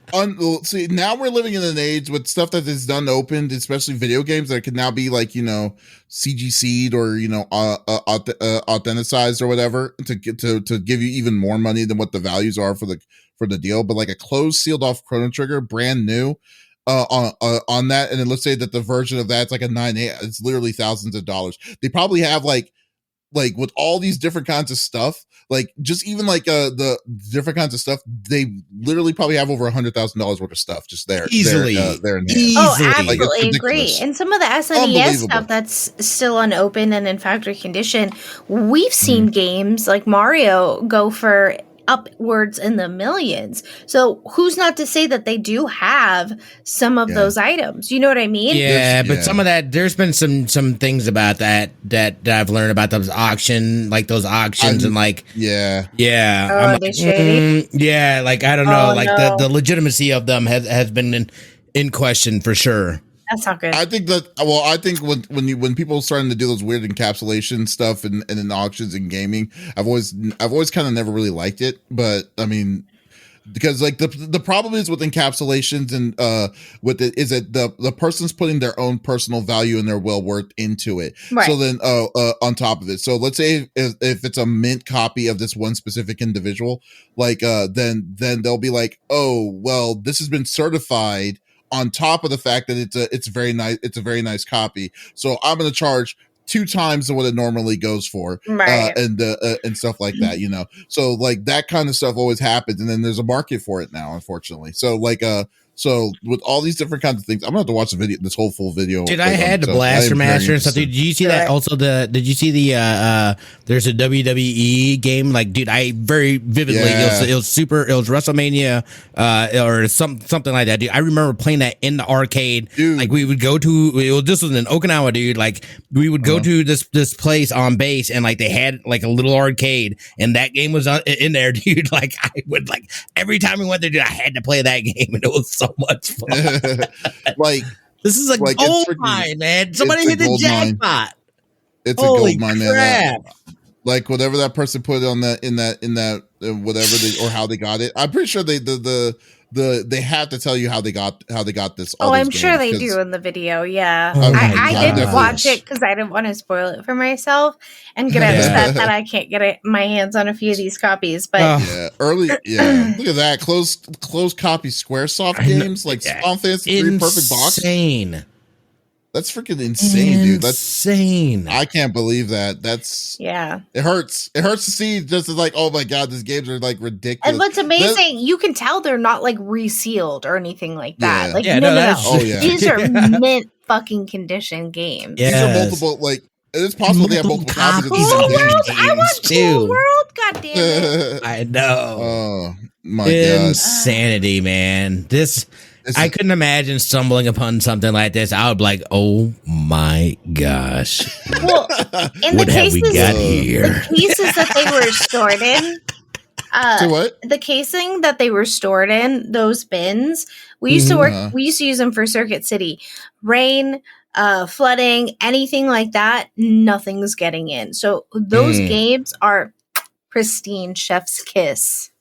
S1: see, now we're living in an age with stuff that is done opened, especially video games that can now be like, CGC'd or authenticized or whatever to give you even more money than what the values are for the deal. But like a closed, sealed off Chrono Trigger, brand new, on that, and then let's say that the version of that's like a 9.8, it's literally thousands of dollars. They probably have like with all these different kinds of stuff, like just even like the different kinds of stuff, they literally probably have over $100,000 worth of stuff just there
S3: easily.
S1: There
S2: Absolutely agree. And some of the SNES stuff that's still unopened and in factory condition, we've seen games like Mario go for upwards in the millions. So who's not to say that they do have some of those items? You know what I mean?
S3: Yeah, but some of that, there's been some things about that I've learned about those auctions, and like
S2: Oh,
S3: I'm
S2: shady?
S3: yeah, like I don't know, the legitimacy of them has been in question for sure.
S2: That's not good.
S1: I think when people are starting to do those weird encapsulation stuff and in auctions and gaming, I've always kind of never really liked it. But I mean, because like the problem is with encapsulations and with it is that the person's putting their own personal value and their well worth into it.
S2: Right.
S1: So then on top of it, so let's say if it's a mint copy of this one specific individual, like then they'll be like, oh well, this has been certified on top of the fact that it's a very nice copy, so I'm going to charge 2 times what it normally goes for,
S2: right.
S1: And stuff like that, so like that kind of stuff always happens, and then there's a market for it now, unfortunately. So like so with all these different kinds of things, I'm gonna have to watch this whole full video.
S3: Dude, I had the Blaster Master and stuff. Did you see that? Also, did you see the there's a WWE game? Like, dude, I very vividly it was WrestleMania or something like that, dude. I remember playing that in the arcade. Dude. Like we would go to this was in Okinawa, dude. Like we would go to this place on base, and like they had like a little arcade, and that game was in there, dude. Like I would every time we went there, dude, I had to play that game, and it was so much fun.
S1: Like
S3: this is a gold mine, man. Somebody hit the jackpot.
S1: It's a gold mine, man. Like whatever that person put on that in that whatever or how they got it. I'm pretty sure they have to tell you how they got this.
S2: I'm sure they do in the video. Yeah, I didn't watch it because I didn't want to spoil it for myself and get upset that I can't get my hands on a few of these copies. But
S1: look at that closed copy SquareSoft games like Final Fantasy 3 Perfect Box.
S3: Insane.
S1: That's freaking insane, dude. That's
S3: insane.
S1: I can't believe that. It hurts. It hurts to see just like, oh my god, these games are like ridiculous.
S2: And what's amazing, you can tell they're not like resealed or anything like that. These are mint fucking condition games.
S1: These are multiple, like it's possible they have multiple copies of these games.
S2: I want Cool World, goddammit.
S3: I know.
S1: Oh my god.
S3: Insanity, man. I couldn't imagine stumbling upon something like this. I would be like, "Oh my gosh,
S2: well, in
S3: what have we got here?"
S2: The cases that they were stored in. The casing that they were stored in, those bins. We used to work. We used to use them for Circuit City. Rain, flooding, anything like that. Nothing's getting in. So those games are pristine. Chef's kiss.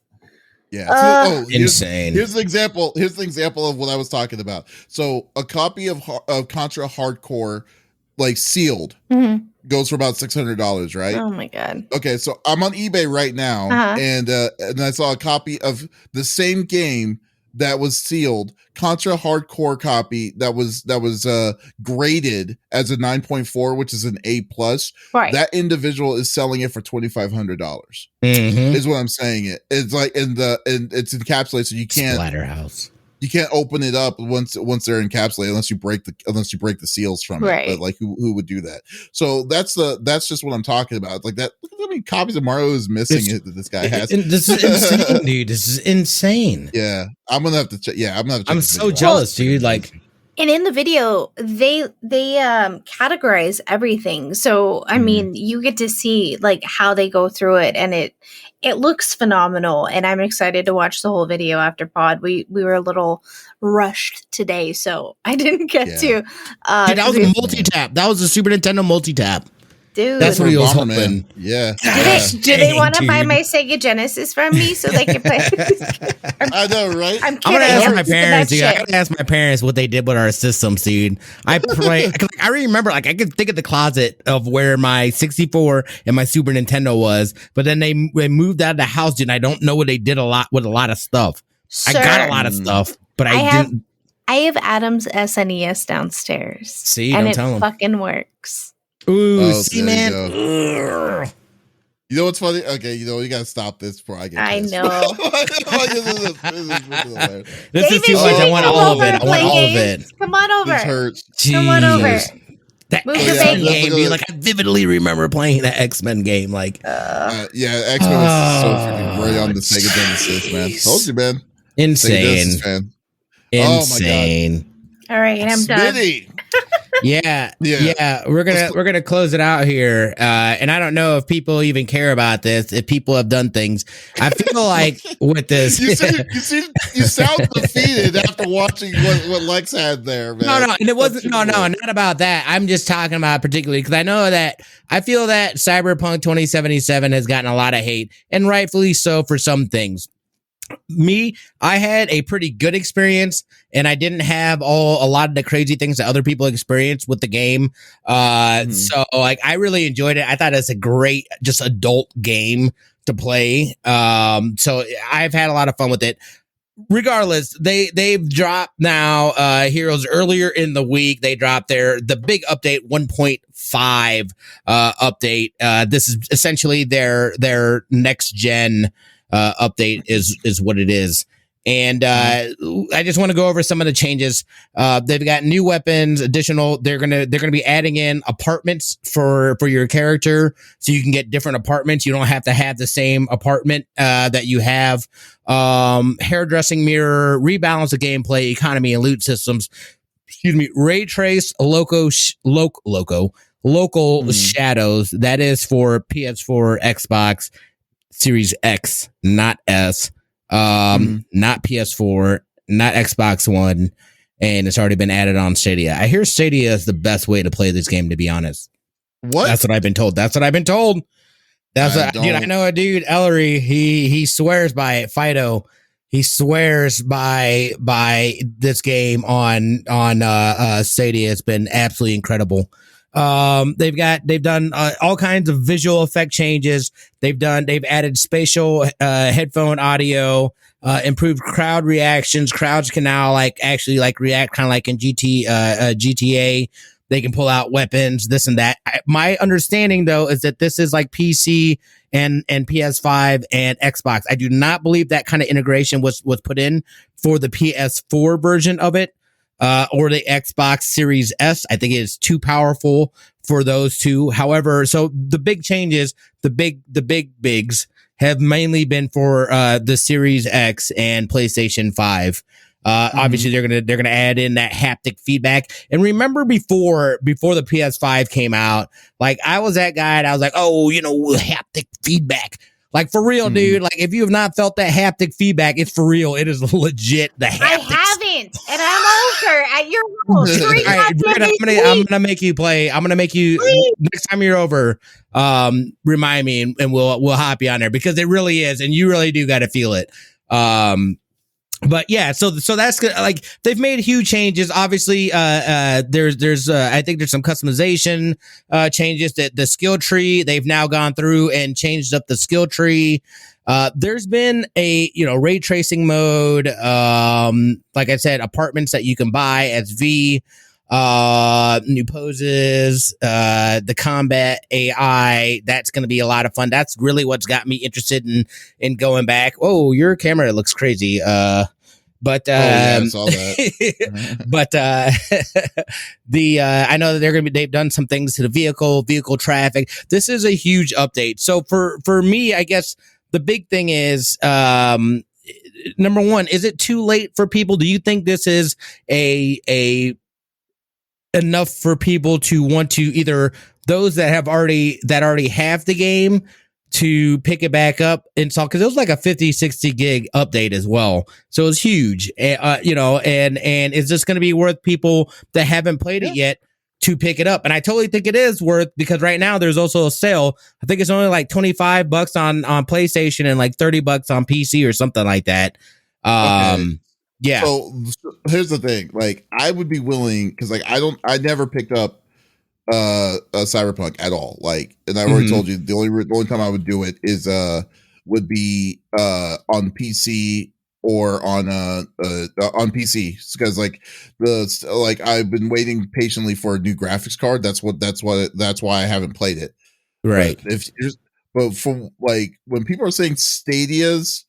S1: Yeah,
S3: insane.
S1: Here's the example. Here's the example of what I was talking about. So a copy of Contra Hardcore, like sealed, goes for about $600, right?
S2: Oh my god.
S1: Okay, so I'm on eBay right now, and I saw a copy of the same game that was sealed, Contra Hardcore copy that was graded as a 9.4, which is an A+.
S2: Right.
S1: That individual is selling it for $2,500. Is what I'm saying. It's like it's encapsulated, so you can't
S3: Splatterhouse.
S1: You can't open it up once they're encapsulated unless you break the seals from it.
S2: Right.
S1: But like who would do that? So that's just what I'm talking about. Like that. Look at how many copies of Mario is missing that this guy has.
S3: This is insane, dude. This is insane.
S1: Yeah, I'm gonna have to check. Yeah, I'm gonna have to check.
S3: I'm so jealous, dude. Like.
S2: And in the video, they categorize everything. So I mean, you get to see like how they go through it, and it looks phenomenal. And I'm excited to watch the whole video after pod. We were a little rushed today, so I didn't get to.
S3: Dude, that was a multi-tap. That was a Super Nintendo multi-tap.
S2: Dude.
S3: That's what he was hoping.
S1: Man. Yeah.
S2: Do they want to buy my Sega Genesis from me so they can play?
S1: I know, right?
S2: I'm
S3: gonna ask my parents, dude.
S2: Shit.
S3: I gotta ask my parents what they did with our systems, dude. I remember, like, I can think of the closet of where my 64 and my Super Nintendo was, but then they moved out of the house, dude. And I don't know what they did with a lot of stuff.
S2: Sir,
S3: I got a lot of stuff, but I didn't.
S2: I have Adam's SNES downstairs.
S3: See,
S2: and
S3: don't tell him.
S2: Fucking works.
S3: Ooh, see, man.
S1: You know what's funny? Okay, you gotta stop this before I get.
S2: I
S1: this.
S2: know.
S3: This is too much. I want all of it.
S2: Come on over.
S1: This hurts.
S2: Come on over.
S3: That X-Men game, dude. Like, I vividly remember playing that X-Men game. Like,
S1: yeah, X-Men was so freaking great on the Sega Genesis, man. Told you, man.
S3: Insane.
S1: Fan.
S3: Insane.
S2: All right, and I'm
S1: Smitty.
S2: done.
S3: Yeah. We're gonna close it out here. And I don't know if people even care about this. If people have done things, I feel like with this,
S1: you sound defeated after watching what Lex had there, man.
S3: No, and it wasn't. No, not about that. I'm just talking about particularly because I feel that Cyberpunk 2077 has gotten a lot of hate, and rightfully so for some things. I had a pretty good experience, and I didn't have a lot of the crazy things that other people experienced with the game. So like, I really enjoyed it. I thought it's a great, just adult game to play. So I've had a lot of fun with it. Regardless, they've dropped now Heroes earlier in the week. They dropped the big update 1.5 update. This is essentially their next gen update is what it is. And I just want to go over some of the changes. They've got new weapons, additional. They're gonna be adding in apartments for your character, so you can get different apartments. You don't have to have the same apartment that you have. Hairdressing mirror, rebalance the gameplay, economy, and loot systems. Excuse me. Ray trace, local shadows. That is for PS4, Xbox Series X, not S, not PS4, not Xbox One, and it's already been added on Stadia. I hear Stadia is the best way to play this game, to be honest.
S1: What?
S3: That's what I've been told. Dude, I know a dude, Ellery, he swears by it. Fido, he swears by this game on Stadia. It's been absolutely incredible. They've done all kinds of visual effect changes. They've added spatial headphone audio, improved crowd reactions. Crowds can now actually react kind of like in GTA. They can pull out weapons, this and that. My understanding though is that this is like PC and PS5 and Xbox. I do not believe that kind of integration was put in for the PS4 version of it. Or the Xbox Series S. I think it is too powerful for those two. However, so the big changes, the big bigs have mainly been for the Series X and PlayStation 5. Obviously they're gonna add in that haptic feedback. And remember before the PS5 came out, like I was that guy and I was like, oh, haptic feedback. Like, for real, dude. Like, if you have not felt that haptic feedback, it's for real. It is legit. The haptics.
S2: I haven't, and I'm over at your house.
S3: I'm gonna make you play. I'm gonna make you next time you're over. Remind me, and we'll hop you on there because it really is, and you really do got to feel it. But yeah, so that's good. Like, they've made huge changes. Obviously, there's I think there's some customization changes. That the skill tree, they've now gone through and changed up the skill tree. There's been a ray tracing mode. Like I said, apartments that you can buy as V. New poses, the combat AI, that's going to be a lot of fun. That's really what's got me interested in going back. Oh, your camera looks crazy. But I saw that. But I know that they've done some things to the vehicle traffic. This is a huge update. So for me, I guess the big thing is, number one, is it too late for people? Do you think this is a enough for people to want to, either those that already have the game, to pick it back up, install? Because it was like a 50-60 gig update as well, so it was huge. And is this going to be worth people that haven't played it yet to pick it up. And I totally think it is worth, because right now there's also a sale. I think it's only like $25 on PlayStation and like $30 on PC or something like that. Yeah.
S1: So here's the thing. Like, I would be willing, because like I never picked up a Cyberpunk at all. Like, and I already told you the only time I would do it is would be on PC or on PC, because like I've been waiting patiently for a new graphics card. That's why I haven't played it.
S3: Right.
S1: But for like when people are saying Stadia's,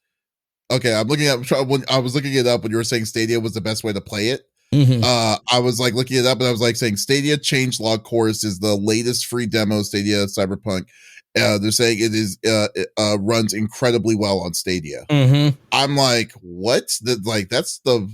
S1: okay, I was looking it up when you were saying Stadia was the best way to play it. I was like looking it up and I was like saying Stadia Changelog Chorus is the latest free demo Stadia Cyberpunk. They're saying it runs incredibly well on Stadia. I'm like, what? That's the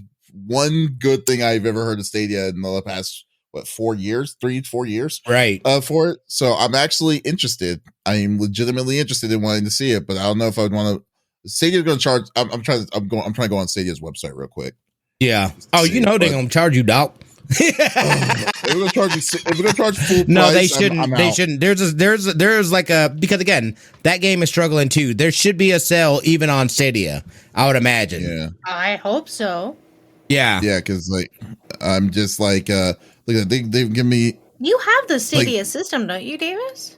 S1: one good thing I've ever heard of Stadia in the past 4 years, 3-4 years,
S3: right?
S1: For it. So I'm actually interested. I am legitimately interested in wanting to see it, but I don't know if I'd want to. Stadia's going to charge. I'm trying to go on Stadia's website real quick.
S3: Yeah. Oh, you know they're going to charge you, dog.
S1: If we're going to charge full price,
S3: no, they shouldn't. They shouldn't. There's like a, because again, that game is struggling too. There should be a sale even on Stadia, I would imagine.
S1: Yeah.
S2: I hope so.
S3: Yeah.
S1: Yeah, because like I'm just like look, they've given me.
S2: You have the Stadia system, don't you, Davis?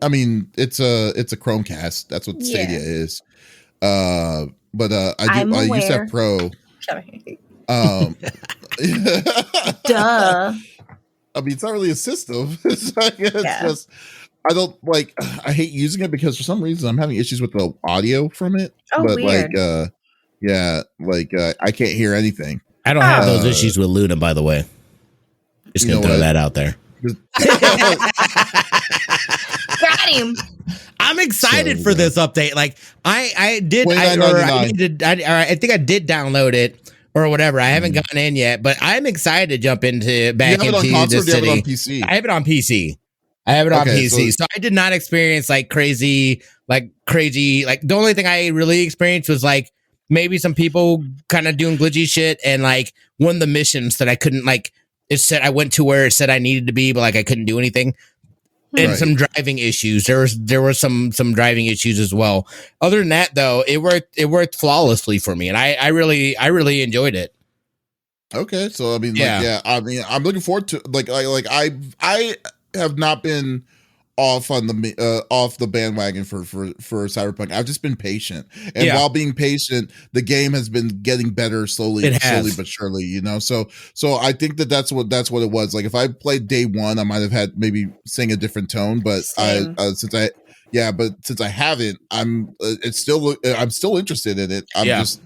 S1: I mean, it's a Chromecast. That's what Stadia is. But I used to have Pro.
S2: Duh.
S1: I mean, it's not really a system. It's just I don't like. I hate using it because for some reason I'm having issues with the audio from it.
S2: Oh,
S1: but
S2: weird.
S1: I can't hear anything.
S3: I don't have those issues with Luna, by the way. Just gonna throw that out there.
S2: Got him.
S3: I'm excited for this update. Like I think I did download it or whatever. I haven't gotten in yet, but I'm excited to jump back into the city.
S1: On PC?
S3: I have it on PC. I have it on PC. So I did not experience like crazy. Like the only thing I really experienced was like maybe some people kind of doing glitchy shit, and like one of the missions that I couldn't, like, it said I went to where it said I needed to be, but like I couldn't do anything. And some driving issues. There were some driving issues as well. Other than that, though, it worked flawlessly for me, and I really enjoyed it.
S1: Okay, so I mean, I mean, I'm looking forward to I have not been off on the bandwagon for Cyberpunk. I've just been patient, and while being patient, the game has been getting better slowly but surely. You know, so I think that's what it was. Like if I played day one, I might have had maybe sing a different tone, but since I haven't, I'm still interested in it. I'm just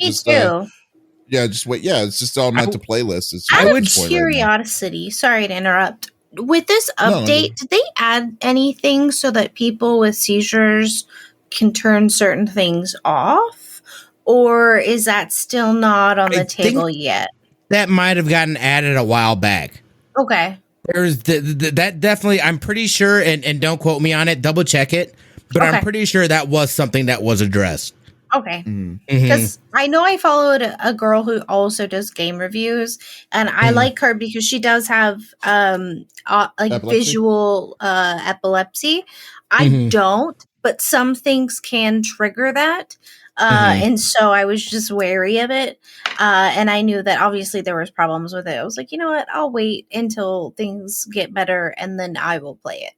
S1: wait. Yeah, it's just on my playlist. It's
S2: out of curiosity, sorry to interrupt. With this update, did they add anything so that people with seizures can turn certain things off? Or is that still not on the table yet?
S3: That might have gotten added a while back.
S2: Okay.
S3: There's that definitely, I'm pretty sure, and don't quote me on it, double check it, but I'm pretty sure that was something that was addressed.
S2: Okay. Because I know I followed a girl who also does game reviews, and I like her because she does have epilepsy? Visual epilepsy. I don't, but some things can trigger that. And so I was just wary of it. And I knew that obviously there was problems with it. I was like, you know what? I'll wait until things get better and then I will play it.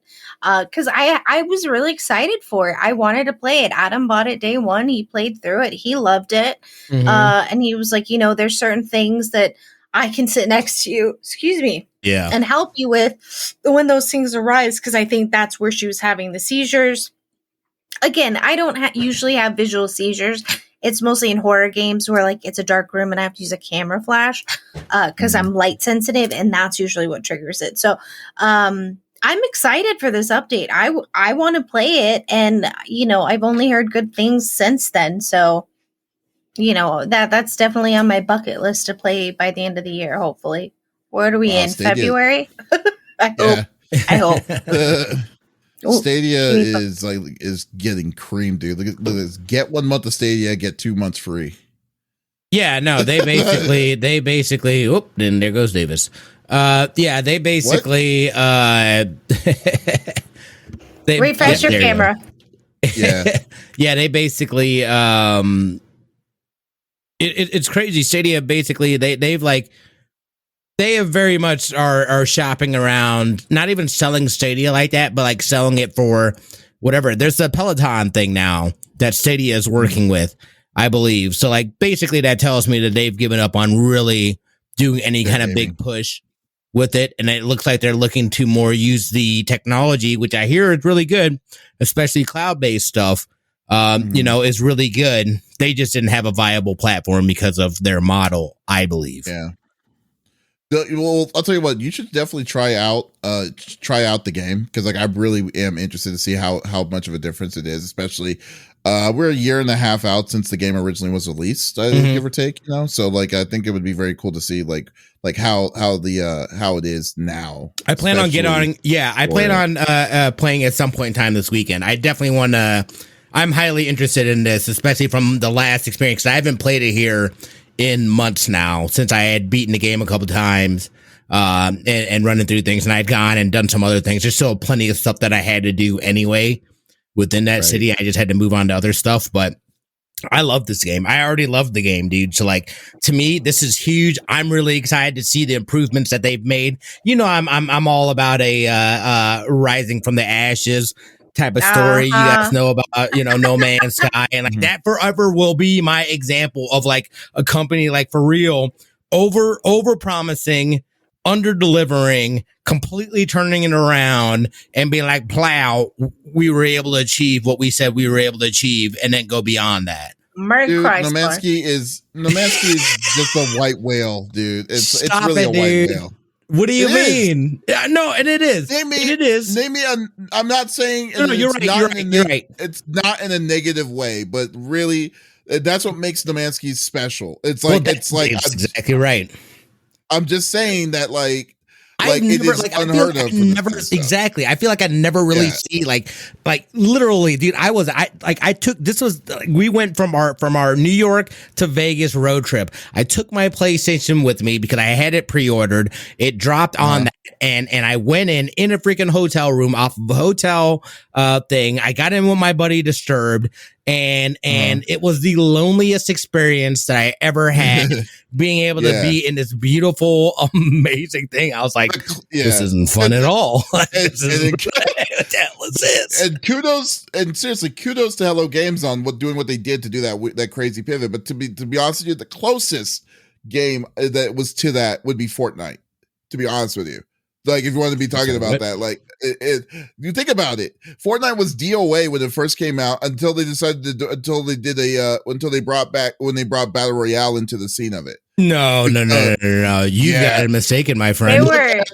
S2: Cause I was really excited for it. I wanted to play it. Adam bought it day one. He played through it. He loved it. And he was like, you know, there's certain things that I can sit next to you, and help you with when those things arise. Cause I think that's where she was having the seizures. Again, I don't usually have visual seizures. It's mostly in horror games where like it's a dark room and I have to use a camera flash because I'm light sensitive, and that's usually what triggers it. So I'm excited for this update. I want to play it, and you know, I've only heard good things since then. So you know, that's definitely on my bucket list to play by the end of the year, hopefully. What are we in? February? I hope.
S1: Stadia is getting creamed, dude. Look at this. Get 1 month of Stadia, get 2 months free.
S3: Yeah, no, they basically. Oop, then there goes Davis. Yeah, they basically they
S2: refresh your camera.
S1: Yeah.
S3: Yeah, they basically it's crazy. Stadia basically they have very much are shopping around, not even selling Stadia like that, but like selling it for whatever. There's the Peloton thing now that Stadia is working with, I believe. So like basically that tells me that they've given up on really doing any kind of big push with it, and it looks like they're looking to more use the technology, which I hear is really good, especially cloud-based stuff. You know, is really good. They just didn't have a viable platform because of their model, I believe.
S1: Yeah. Well, I'll tell you what, you should definitely try out the game, because like I really am interested to see how much of a difference it is, especially we're a year and a half out since the game originally was released, give or take, you know. So like I think it would be very cool to see like how it is now.
S3: I plan on playing at some point in time this weekend. I definitely want to. I'm highly interested in this, especially from the last experience. I haven't played it here in months now, since I had beaten the game a couple times and running through things, and I'd gone and done some other things. There's still plenty of stuff that I had to do anyway within that city. I just had to move on to other stuff, but I love this game. I already loved the game, dude. So like, to me, this is huge. I'm really excited to see the improvements that they've made. You know, I'm all about a rising from the ashes type of story. You guys know about, you know, No Man's Sky, and like that forever will be my example of like a company like for real over promising, under delivering, completely turning it around and being like, plow, we were able to achieve what we said we were able to achieve, and then go beyond that.
S1: Dude, Nomansky is just a white whale, dude. It's really a white whale.
S3: What do you mean? Yeah, no, and it is.
S1: Name me. I'm not saying.
S3: No, you're right. You're right.
S1: It's not in a negative way, but really, that's what makes Nomansky special. It's like it's
S3: exactly right.
S1: I'm just saying that it is unheard of.
S3: Exactly. I feel like I never really see like literally, dude. We went from our New York to Vegas road trip. I took my PlayStation with me because I had it pre-ordered. It dropped on that, and I went in a freaking hotel room off of a hotel thing. I got in with my buddy Disturbed, and it was the loneliest experience that I ever had. Being able to be in this beautiful, amazing thing, I was like, "This isn't fun at all."
S1: And kudos to Hello Games on doing what they did to do that crazy pivot. But to be honest with you, the closest game that was to that would be Fortnite. To be honest with you. Like, if you want to be talking about that, like, you think about it. Fortnite was DOA when it first came out until they decided to until they brought Battle Royale into the scene of it.
S3: No. You got it mistaken, my friend.
S2: They were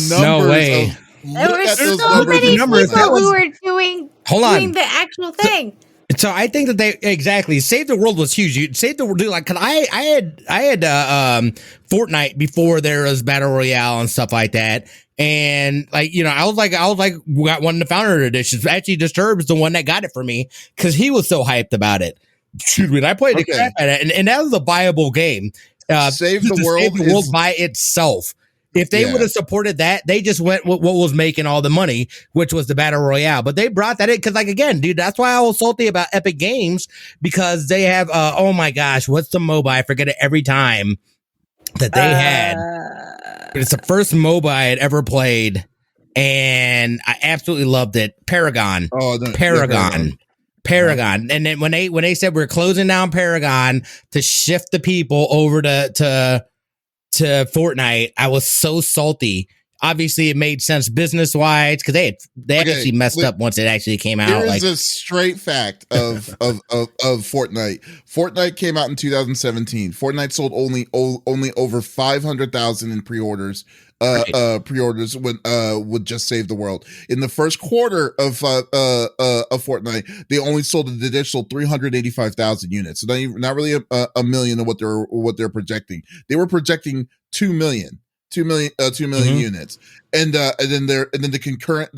S3: no way.
S2: There were so many people who were doing the actual thing.
S3: So I think that they exactly Save the World was huge. You Save the World, like, cause I had Fortnite before there was Battle Royale and stuff like that. And like, you know, I was like, we got one of the founder editions. Actually, Disturbed is the one that got it for me because he was so hyped about it. Excuse me, and I played the crap at it, and that was a viable game.
S1: Save the World
S3: by itself. If they would have supported that, they just went what was making all the money, which was the Battle Royale. But they brought that in because, like, again, dude, that's why I was salty about Epic Games, because they have, oh my gosh, what's the MOBA? I forget it every time that they had. It's the first MOBA I had ever played, and I absolutely loved it. Paragon. Paragon. And then when they said we're closing down Paragon to shift the people over to Fortnite, I was so salty. Obviously, it made sense business wise because they actually messed up once it actually came out.
S1: Here's a straight fact of Fortnite. Fortnite came out in 2017. Fortnite sold only over 500,000 in pre-orders. Pre-orders would just Save the World. In the first quarter of Fortnite, they only sold an additional 385,000 units. So not really a million of what they're projecting. They were projecting 2 million units, and then their concurrent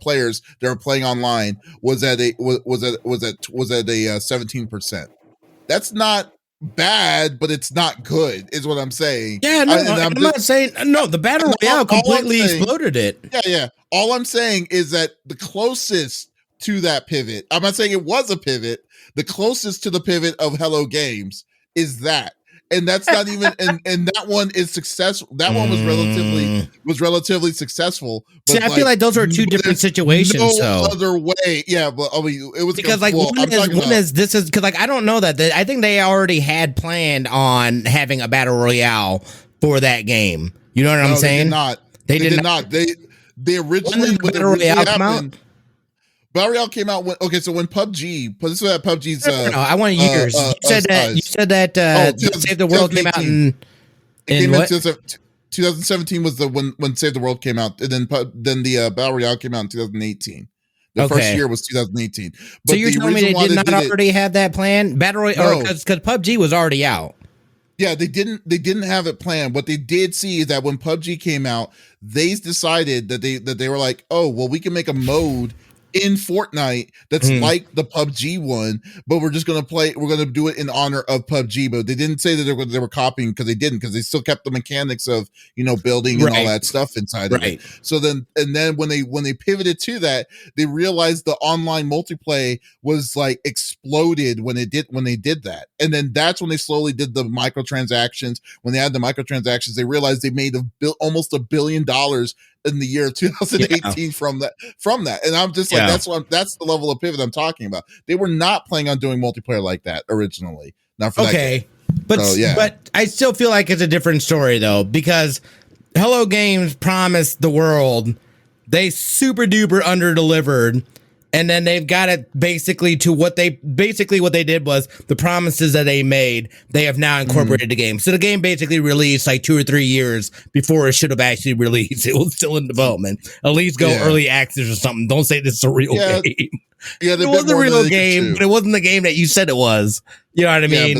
S1: players that are playing online was at a 17%. That's not bad, but it's not good, is what I'm saying.
S3: Yeah, no, I'm not saying no. The battle royale completely exploded it.
S1: Yeah. All I'm saying is that the closest to that pivot, I'm not saying it was a pivot. The closest to the pivot of Hello Games is that. And that's not even and that one is successful. That one was relatively successful. But
S3: see, I feel like those are two different situations.
S1: No other way. Yeah, but I mean, it was
S3: because like one is this is because like I don't know that I think they already had planned on having a battle royale for that game. You know what I'm saying?
S1: They did not. They originally when
S3: battle royale come out.
S1: Battle Royale came out when PUBG. This is what PUBG's.
S3: No, I want years. You said that Save the World came out in what?
S1: 2017 was the when Save the World came out, and then the Battle Royale came out in 2018. The first year was 2018. But
S3: so you're telling me they did not already have that plan? Battle Royale, because PUBG was already out.
S1: Yeah, they didn't have it planned. What they did see is that when PUBG came out, they decided that they were like, oh well, we can make a mode in Fortnite that's like the PUBG one, but we're just gonna do it in honor of PUBG. But they didn't say that they were copying, because they still kept the mechanics of building and all that stuff inside of it. So then when they pivoted to that, they realized the online multiplayer was like exploded when they did that, and then that's when they slowly did the microtransactions. When they had the microtransactions, they realized they made almost $1 billion in the year 2018 from that, and I'm just like, that's the level of pivot I'm talking about. They were not planning on doing multiplayer like that originally. Not for that game.
S3: But I still feel like it's a different story though, because Hello Games promised the world, they super duper under delivered. And then they've got it basically to what they did was the promises that they made, they have now incorporated the game. So the game basically released like 2 or 3 years before it should have actually released. It was still in development. At least go early access or something. Don't say this is a real game. Yeah, it was the real game, but it wasn't the game that you said it was. You know what I mean?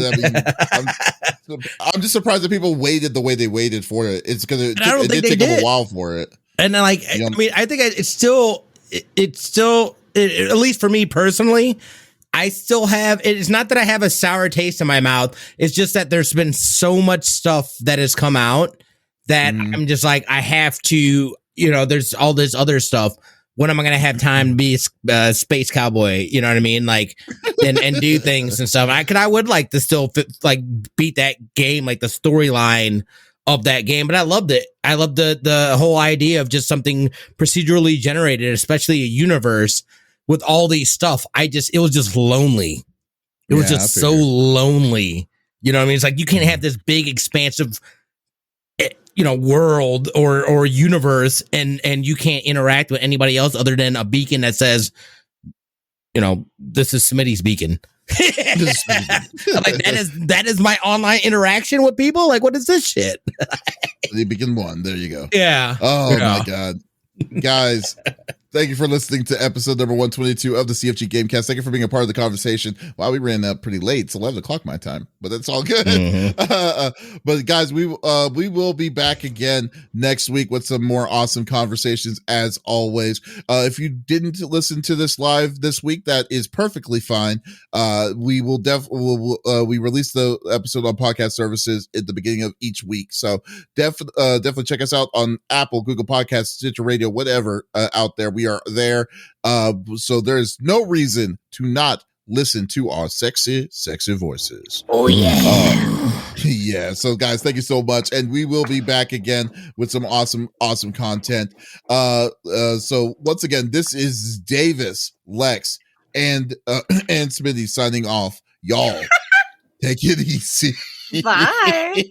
S1: I'm just surprised that people waited the way they waited for it. It's because it did take them a while for it.
S3: And then, like, I mean, I think it's still, at least for me personally, I still have, it's not that I have a sour taste in my mouth. It's just that there's been so much stuff that has come out that I'm just like, I have to, there's all this other stuff. When am I going to have time to be a space cowboy? You know what I mean? Like, and do things and stuff. I would like to still beat that game, like the storyline of that game, but I loved it. I loved the whole idea of just something procedurally generated, especially a universe with all these stuff. It was just lonely. It was just so lonely. You know what I mean? It's like, you can't have this big expansive, world or universe and you can't interact with anybody else other than a beacon that says, this is Smitty's beacon. Like that is my online interaction with people. Like, what is this shit?
S1: The beacon one. There you go.
S3: Yeah.
S1: Oh my God. Guys, thank you for listening to episode number 122 of the CFG GameCast. Thank you for being a part of the conversation. Wow, we ran up pretty late. It's 11 o'clock my time, but that's all good. But guys, we will be back again next week with some more awesome conversations as always. If you didn't listen to this live this week, that is perfectly fine. We will we release the episode on podcast services at the beginning of each week. So definitely check us out on Apple, Google Podcasts, Stitcher Radio, whatever out there. We are there. So there's no reason to not listen to our sexy voices.
S2: Oh yeah.
S1: Yeah. So guys, thank you so much. And we will be back again with some awesome content. So once again, this is Davis, Lex, and Smitty signing off. Y'all take it easy.
S2: Bye.